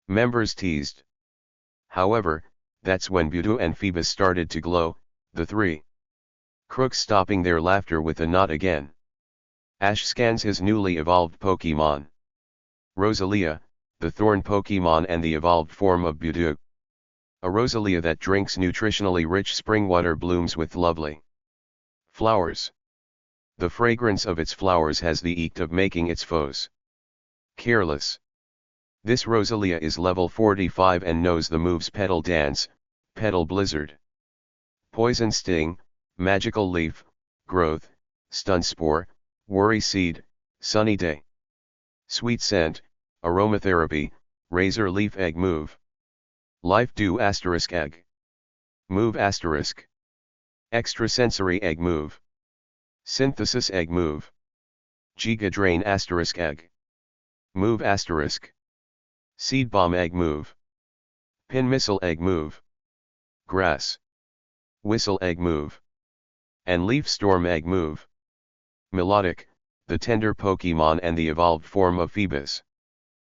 Speaker 2: members teased. However, that's when Budew and Phoebus started to glow, the three crooks stopping their laughter with a nod again. Ash scans his newly evolved Pokemon. Rosalia, the Thorn Pokemon and the evolved form of Budew. A Rosalia that drinks nutritionally rich spring water, blooms with lovely flowers. The fragrance of its flowers has the effect of making its foes careless. This Rosalia is level 45 and knows the moves Petal Dance, Petal Blizzard, Poison Sting, Magical Leaf, Growth, Stun Spore, Worry Seed, Sunny Day, Sweet Scent, Aromatherapy, Razor Leaf Egg Move, Life Dew * Egg Move *, Extrasensory Egg Move, Synthesis Egg Move, Giga Drain * Egg Move *, Seed Bomb Egg Move, Pin Missile Egg Move, Grass Whistle Egg Move, and Leaf Storm Egg Move. Melodic, the tender Pokemon and the evolved form of Phoebus.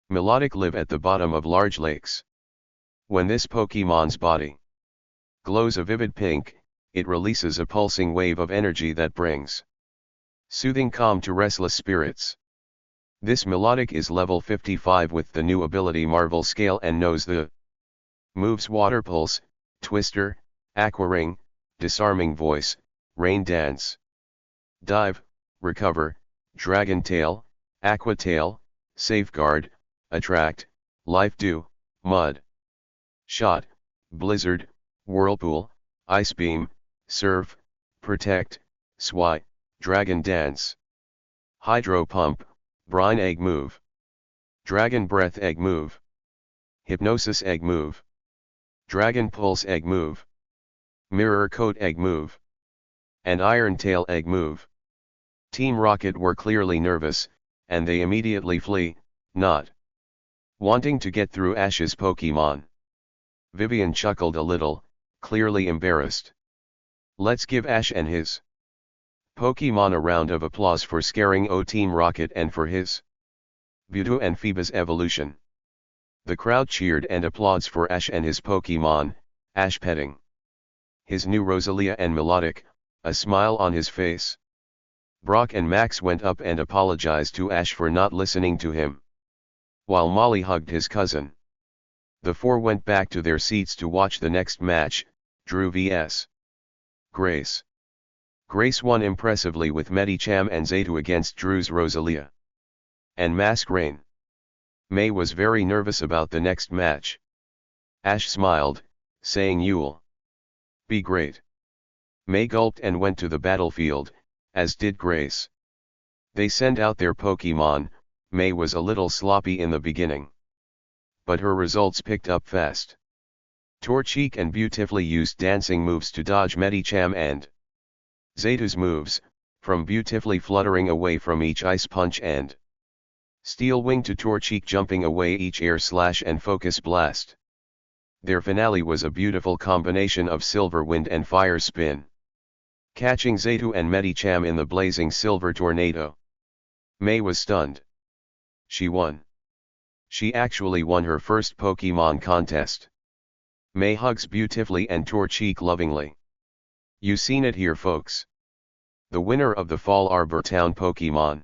Speaker 2: Melodic live at the bottom of large lakes. When this Pokemon's body glows a vivid pink, it releases a pulsing wave of energy that brings soothing calm to restless spirits. This Melodic is level 55 with the new ability Marvel Scale and knows the moves Water Pulse, Twister, Aqua Ring, Disarming Voice, Rain Dance, Dive, Recover, Dragon Tail, Aqua Tail, Safeguard, Attract, Life Dew, Mud Shot, Blizzard, Whirlpool, Ice Beam, Surf, Protect, Swy, Dragon Dance, Hydro Pump, Brine Egg Move, Dragon Breath Egg Move, Hypnosis Egg Move, Dragon Pulse Egg Move, Mirror Coat Egg Move, and Iron Tail Egg Move. Team Rocket were clearly nervous, and they immediately flee, not wanting to get through Ash's Pokemon. Vivian chuckled a little, clearly embarrassed. Let's give Ash and his Pokemon a round of applause for scaring Team Rocket and for his Budew and Phoebus evolution. The crowd cheered and applauds for Ash and his Pokemon, Ash petting his new Rosalia and Melodic, a smile on his face. Brock and Max went up and apologized to Ash for not listening to him, while Molly hugged his cousin. The four went back to their seats to watch the next match, Drew vs. Grace. Grace won impressively with Medicham and Zaytu against Drew's Rosalia and Masquerain. May was very nervous about the next match. Ash smiled, saying you'll be great. May gulped and went to the battlefield, as did Grace. They sent out their Pokemon. May was a little sloppy in the beginning, but her results picked up fast. Torchic and beautifully used dancing moves to dodge Medicham and Zaytu's moves, from beautifully fluttering away from each Ice Punch and Steel Wing to Torchic jumping away each Air Slash and Focus Blast. Their finale was a beautiful combination of Silver Wind and Fire Spin, catching Zaytu and Medicham in the blazing Silver Tornado. May was stunned. She won. She actually won her first Pokemon contest. May hugs beautifully and Torchic lovingly. You seen it here, folks. The winner of the Fall Arbor Town Pokemon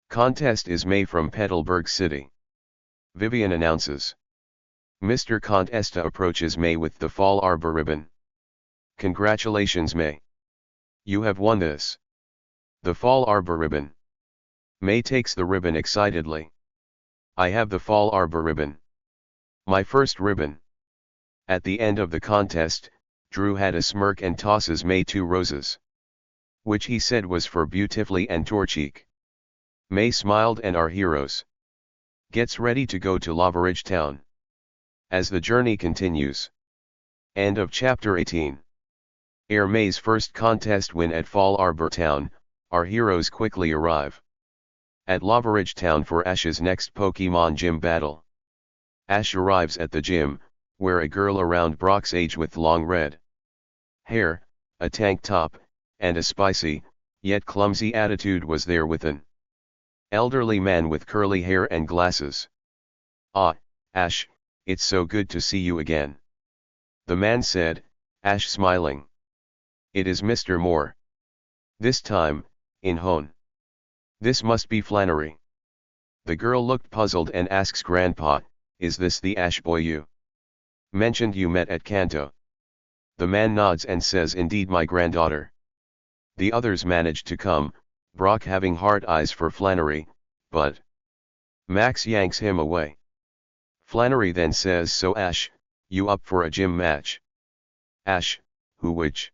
Speaker 2: contest is May from Petalburg City. Vivian announces. Mr. Contesta approaches May with the Fall Arbor ribbon. Congratulations, May. You have won this. The Fall Arbor ribbon. May takes the ribbon excitedly. I have the Fall Arbor ribbon. My first ribbon. At the end of the contest, Drew had a smirk and tosses May 2 roses, which he said was for beautifully and Torchic. May smiled and our heroes gets ready to go to Lavaridge Town. As the journey continues. End of chapter 18. Ere May's first contest win at Fall Arbor Town, our heroes quickly arrive at Lavaridge Town for Ash's next Pokemon gym battle. Ash arrives at the gym, where a girl around Brock's age with long red hair, a tank top, and a spicy, yet clumsy attitude was there with an elderly man with curly hair and glasses. Ah, Ash, it's so good to see you again. The man said, Ash smiling. It is Mr. Moore. This time, in Hoenn. This must be Flannery. The girl looked puzzled and asks Grandpa, is this the Ash boy you mentioned you met at Kanto? The man nods and says, indeed, my granddaughter. The others managed to come, Brock having hard eyes for Flannery, but Max yanks him away. Flannery then says, so Ash, you up for a gym match? Ash, which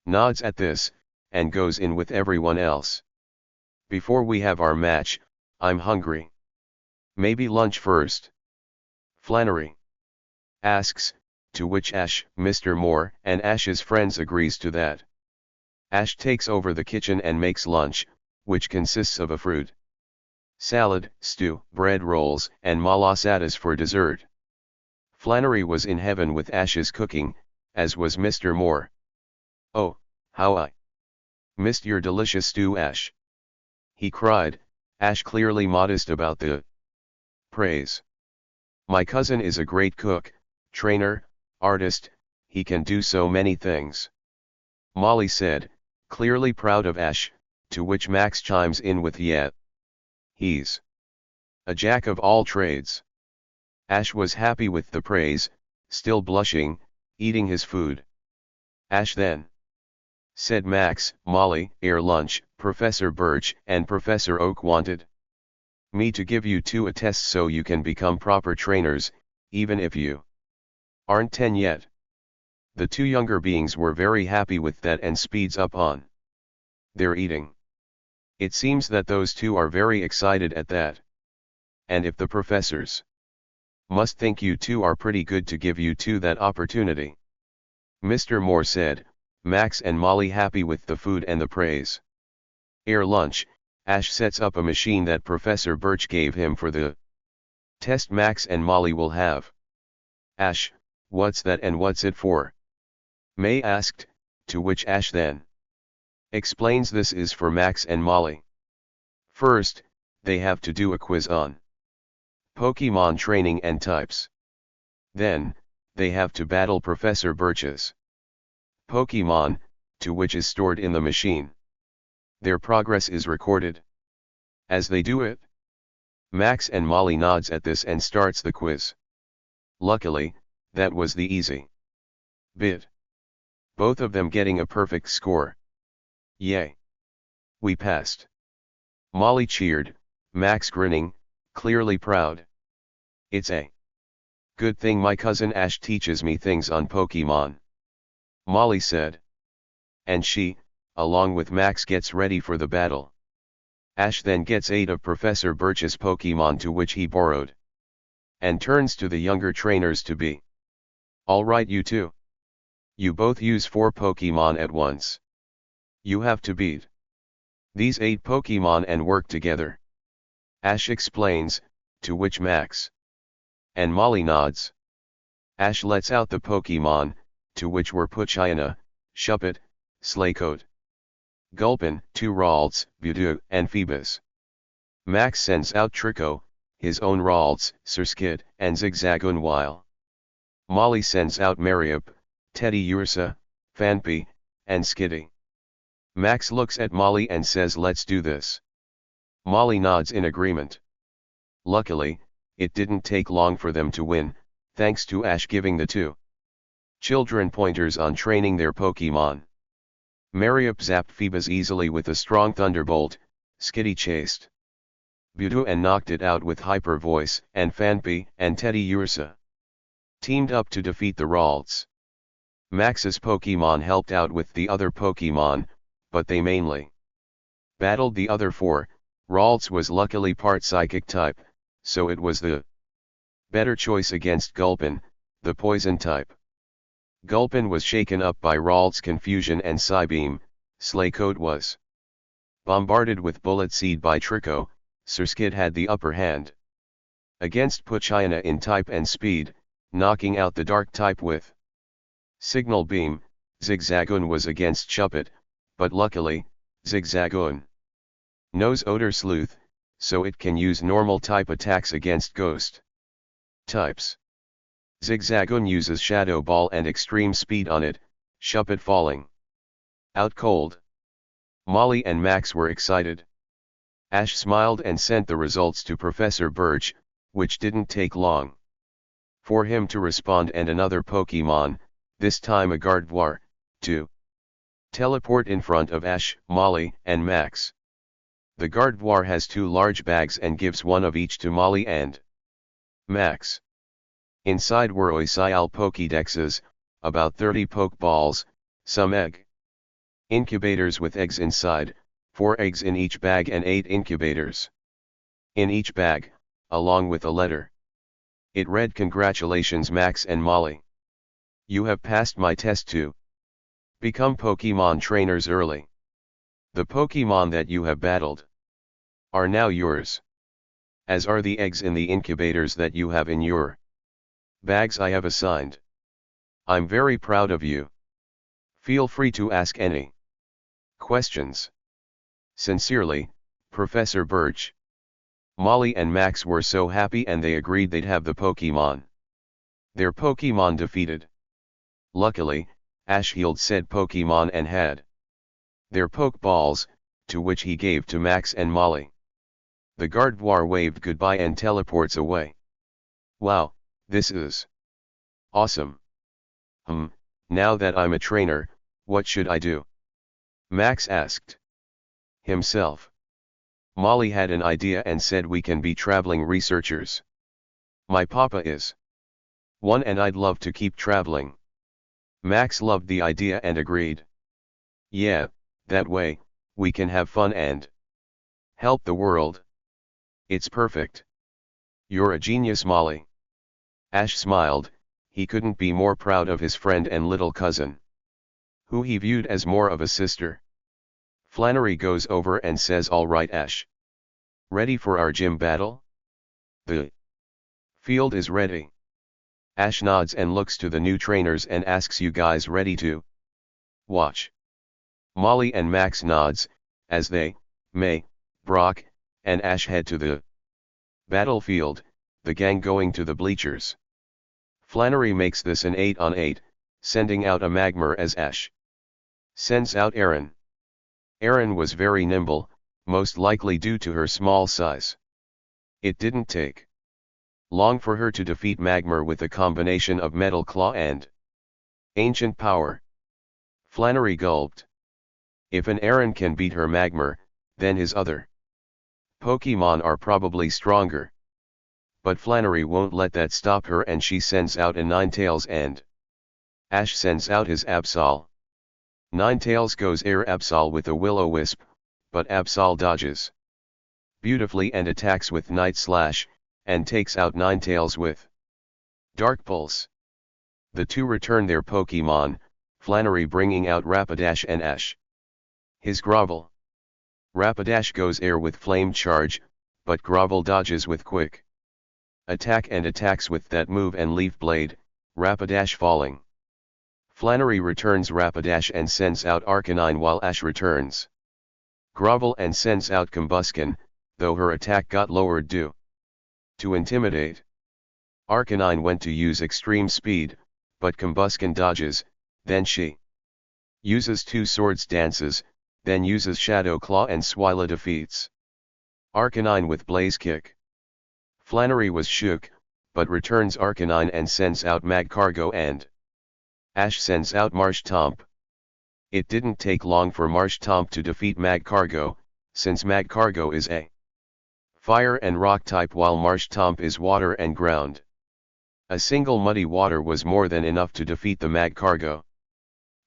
Speaker 2: nods at this, and goes in with everyone else. Before we have our match, I'm hungry. Maybe lunch first? Flannery asks, to which Ash, Mr. Moore, and Ash's friends agrees to that. Ash takes over the kitchen and makes lunch, which consists of a fruit salad, stew, bread rolls, and malasadas for dessert. Flannery was in heaven with Ash's cooking, as was Mr. Moore. Oh, how I missed your delicious stew, Ash. He cried, Ash clearly modest about the praise. My cousin is a great cook, trainer, artist, he can do so many things. Molly said, clearly proud of Ash, to which Max chimes in with yeah. He's a jack of all trades. Ash was happy with the praise, still blushing, eating his food. Ash then said, Max, Molly, ere lunch, Professor Birch and Professor Oak wanted me to give you two a test so you can become proper trainers, even if you aren't 10 yet. The two younger beings were very happy with that and speeds up on their eating. It seems that those two are very excited at that. And if the professors must think you two are pretty good to give you two that opportunity. Mr. Moore said, Max and Molly happy with the food and the praise. Ere lunch, Ash sets up a machine that Professor Birch gave him for the test Max and Molly will have. Ash, what's that and what's it for? May asked, to which Ash then explains this is for Max and Molly. First, they have to do a quiz on Pokemon training and types. Then, they have to battle Professor Birch's Pokemon, to which is stored in the machine. Their progress is recorded. As they do it, Max and Molly nods at this and starts the quiz. Luckily, that was the easy bit. Both of them getting a perfect score. Yay! We passed. Molly cheered, Max grinning, clearly proud. It's a good thing my cousin Ash teaches me things on Pokemon, Molly said. And she, along with Max, gets ready for the battle. Ash then gets 8 of Professor Birch's Pokemon to which he borrowed. And turns to the younger trainers to be. Alright you two. You both use 4 Pokemon at once. You have to beat these 8 Pokemon and work together. Ash explains, to which Max and Molly nods. Ash lets out the Pokemon, to which were Poochyena, Shuppet, Slakoth, Gulpin, 2 Ralts, Budew, and Phoebus. Max sends out Trico, his own Ralts, Surskit, and Zigzagoon, while Molly sends out Mariup, Teddy Ursa, Fanpy, and Skitty. Max looks at Molly and says, let's do this. Molly nods in agreement. Luckily, it didn't take long for them to win, thanks to Ash giving the 2 children pointers on training their Pokemon. Mariup zapped Phoebus easily with a strong thunderbolt, Skitty chased Budew and knocked it out with Hyper Voice, and Fanpy and Teddy Ursa teamed up to defeat the Ralts. Max's Pokemon helped out with the other Pokemon, but they mainly battled the other 4. Ralts was luckily part Psychic type, so it was the better choice against Gulpin, the poison type. Gulpin was shaken up by Ralts' confusion and Psybeam, Slakoth was bombarded with Bullet Seed by Trico, Surskit had the upper hand against Poochyena in type and speed, knocking out the Dark type with Signal Beam. Zigzagoon was against Shuppet, but luckily, Zigzagoon knows Odor Sleuth, so it can use normal type attacks against ghost types. Zigzagoon uses Shadow Ball and extreme speed on it, Shuppet falling out cold. Molly and Max were excited. Ash smiled and sent the results to Professor Birch, which didn't take long for him to respond, and another Pokemon, this time a Gardevoir, to teleport in front of Ash, Molly, and Max. The Gardevoir has 2 large bags and gives 1 of each to Molly and Max. Inside were Oisial Pokédexes, about 30 Pokeballs, some egg incubators with eggs inside, 4 eggs in each bag and 8 incubators in each bag, along with a letter. It read, "Congratulations Max and Molly. You have passed my test to become Pokemon trainers early. The Pokemon that you have battled are now yours, as are the eggs in the incubators that you have in your bags I have assigned. I'm very proud of you. Feel free to ask any questions. Sincerely, Professor Birch." Molly and Max were so happy and they agreed they'd have the Pokemon their Pokemon defeated. Luckily, Ash healed said Pokemon and had their Pokeballs, to which he gave to Max and Molly. The Gardevoir waved goodbye and teleports away. Wow, this is awesome. Now that I'm a trainer, what should I do? Max asked himself. Molly had an idea and said, we can be traveling researchers. My papa is one and I'd love to keep traveling. Max loved the idea and agreed. Yeah, that way, we can have fun and help the world. It's perfect. You're a genius, Molly. Ash smiled, he couldn't be more proud of his friend and little cousin, who he viewed as more of a sister. Flannery goes over and says, all right Ash. Ready for our gym battle? The field is ready. Ash nods and looks to the new trainers and asks, you guys ready to watch? Molly and Max nods, as they, May, Brock, and Ash head to the battlefield, the gang going to the bleachers. Flannery makes this an 8-on-8, sending out a Magmar as Ash sends out Erin. Erin was very nimble, most likely due to her small size. It didn't take long for her to defeat Magmar with a combination of Metal Claw and Ancient Power. Flannery gulped. If an Aaron can beat her Magmar, then his other Pokemon are probably stronger. But Flannery won't let that stop her, and she sends out a Ninetales and Ash sends out his Absol. Ninetales goes Air Absol with a Will-O-Wisp, but Absol dodges beautifully and attacks with Night Slash, and takes out Ninetales with Dark Pulse. The two return their Pokemon, Flannery bringing out Rapidash and Ash. His Grovel. Rapidash goes Air with Flame Charge, but Grovel dodges with Quick Attack and attacks with that move and Leaf Blade, Rapidash falling. Flannery returns Rapidash and sends out Arcanine while Ash returns Grovel and sends out Combusken, though her attack got lowered due to Intimidate. Arcanine went to use Extreme Speed, but Combusken dodges, then she uses Two Swords Dances, then uses Shadow Claw and Swila defeats Arcanine with Blaze Kick. Flannery was shook, but returns Arcanine and sends out Magcargo, and Ash sends out Marshtomp. It didn't take long for Marshtomp to defeat Magcargo, since Magcargo is a fire and rock type while Marshtomp is water and ground. A single Muddy Water was more than enough to defeat the Magcargo.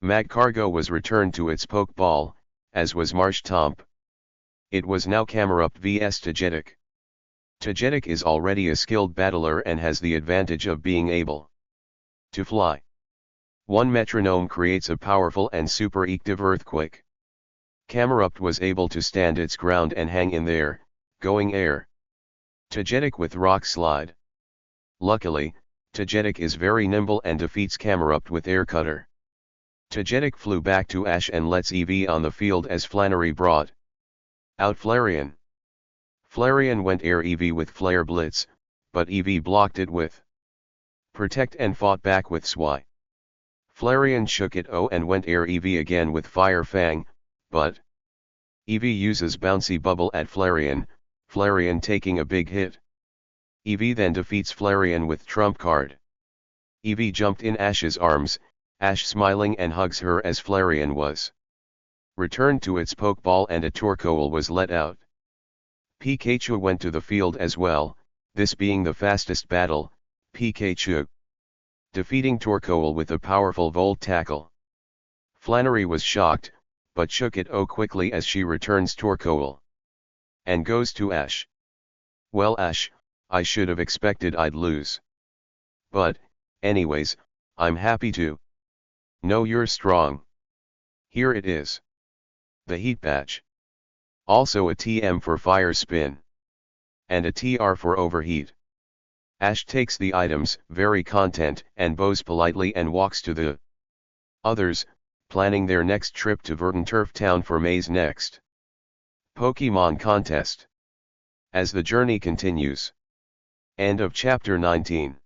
Speaker 2: Magcargo was returned to its Pokeball, as was Marshtomp. It was now Camerupt vs Togetic. Togetic is already a skilled battler and has the advantage of being able to fly. One metronome creates a powerful and super active earthquake. Camerupt was able to stand its ground and hang in there, going Air. Togetic with Rock Slide. Luckily, Togetic is very nimble and defeats Camerupt with Air Cutter. Togetic flew back to Ash and lets Eevee on the field as Flannery brought out Flareon. Flareon went Air Eevee with Flare Blitz, but Eevee blocked it with Protect and fought back with Swy. Flareon shook it and went Air Eevee again with Fire Fang, but Eevee uses Bouncy Bubble at Flareon, Flareon taking a big hit. Eevee then defeats Flareon with Trump Card. Eevee jumped in Ash's arms, Ash smiling and hugs her as Flareon was returned to its Pokeball and a Torkoal was let out. Pikachu went to the field as well, this being the fastest battle, Pikachu defeating Torkoal with a powerful Volt Tackle. Flannery was shocked, but shook it quickly as she returns Torkoal and goes to Ash. Well Ash, I should have expected I'd lose. But, anyways, I'm happy to know you're strong. Here it is. The Heat Badge. Also a TM for Fire Spin. And a TR for Overheat. Ash takes the items, very content, and bows politely and walks to the others, planning their next trip to Verdanturf Town for May's next Pokemon contest. As the journey continues. End of chapter 19.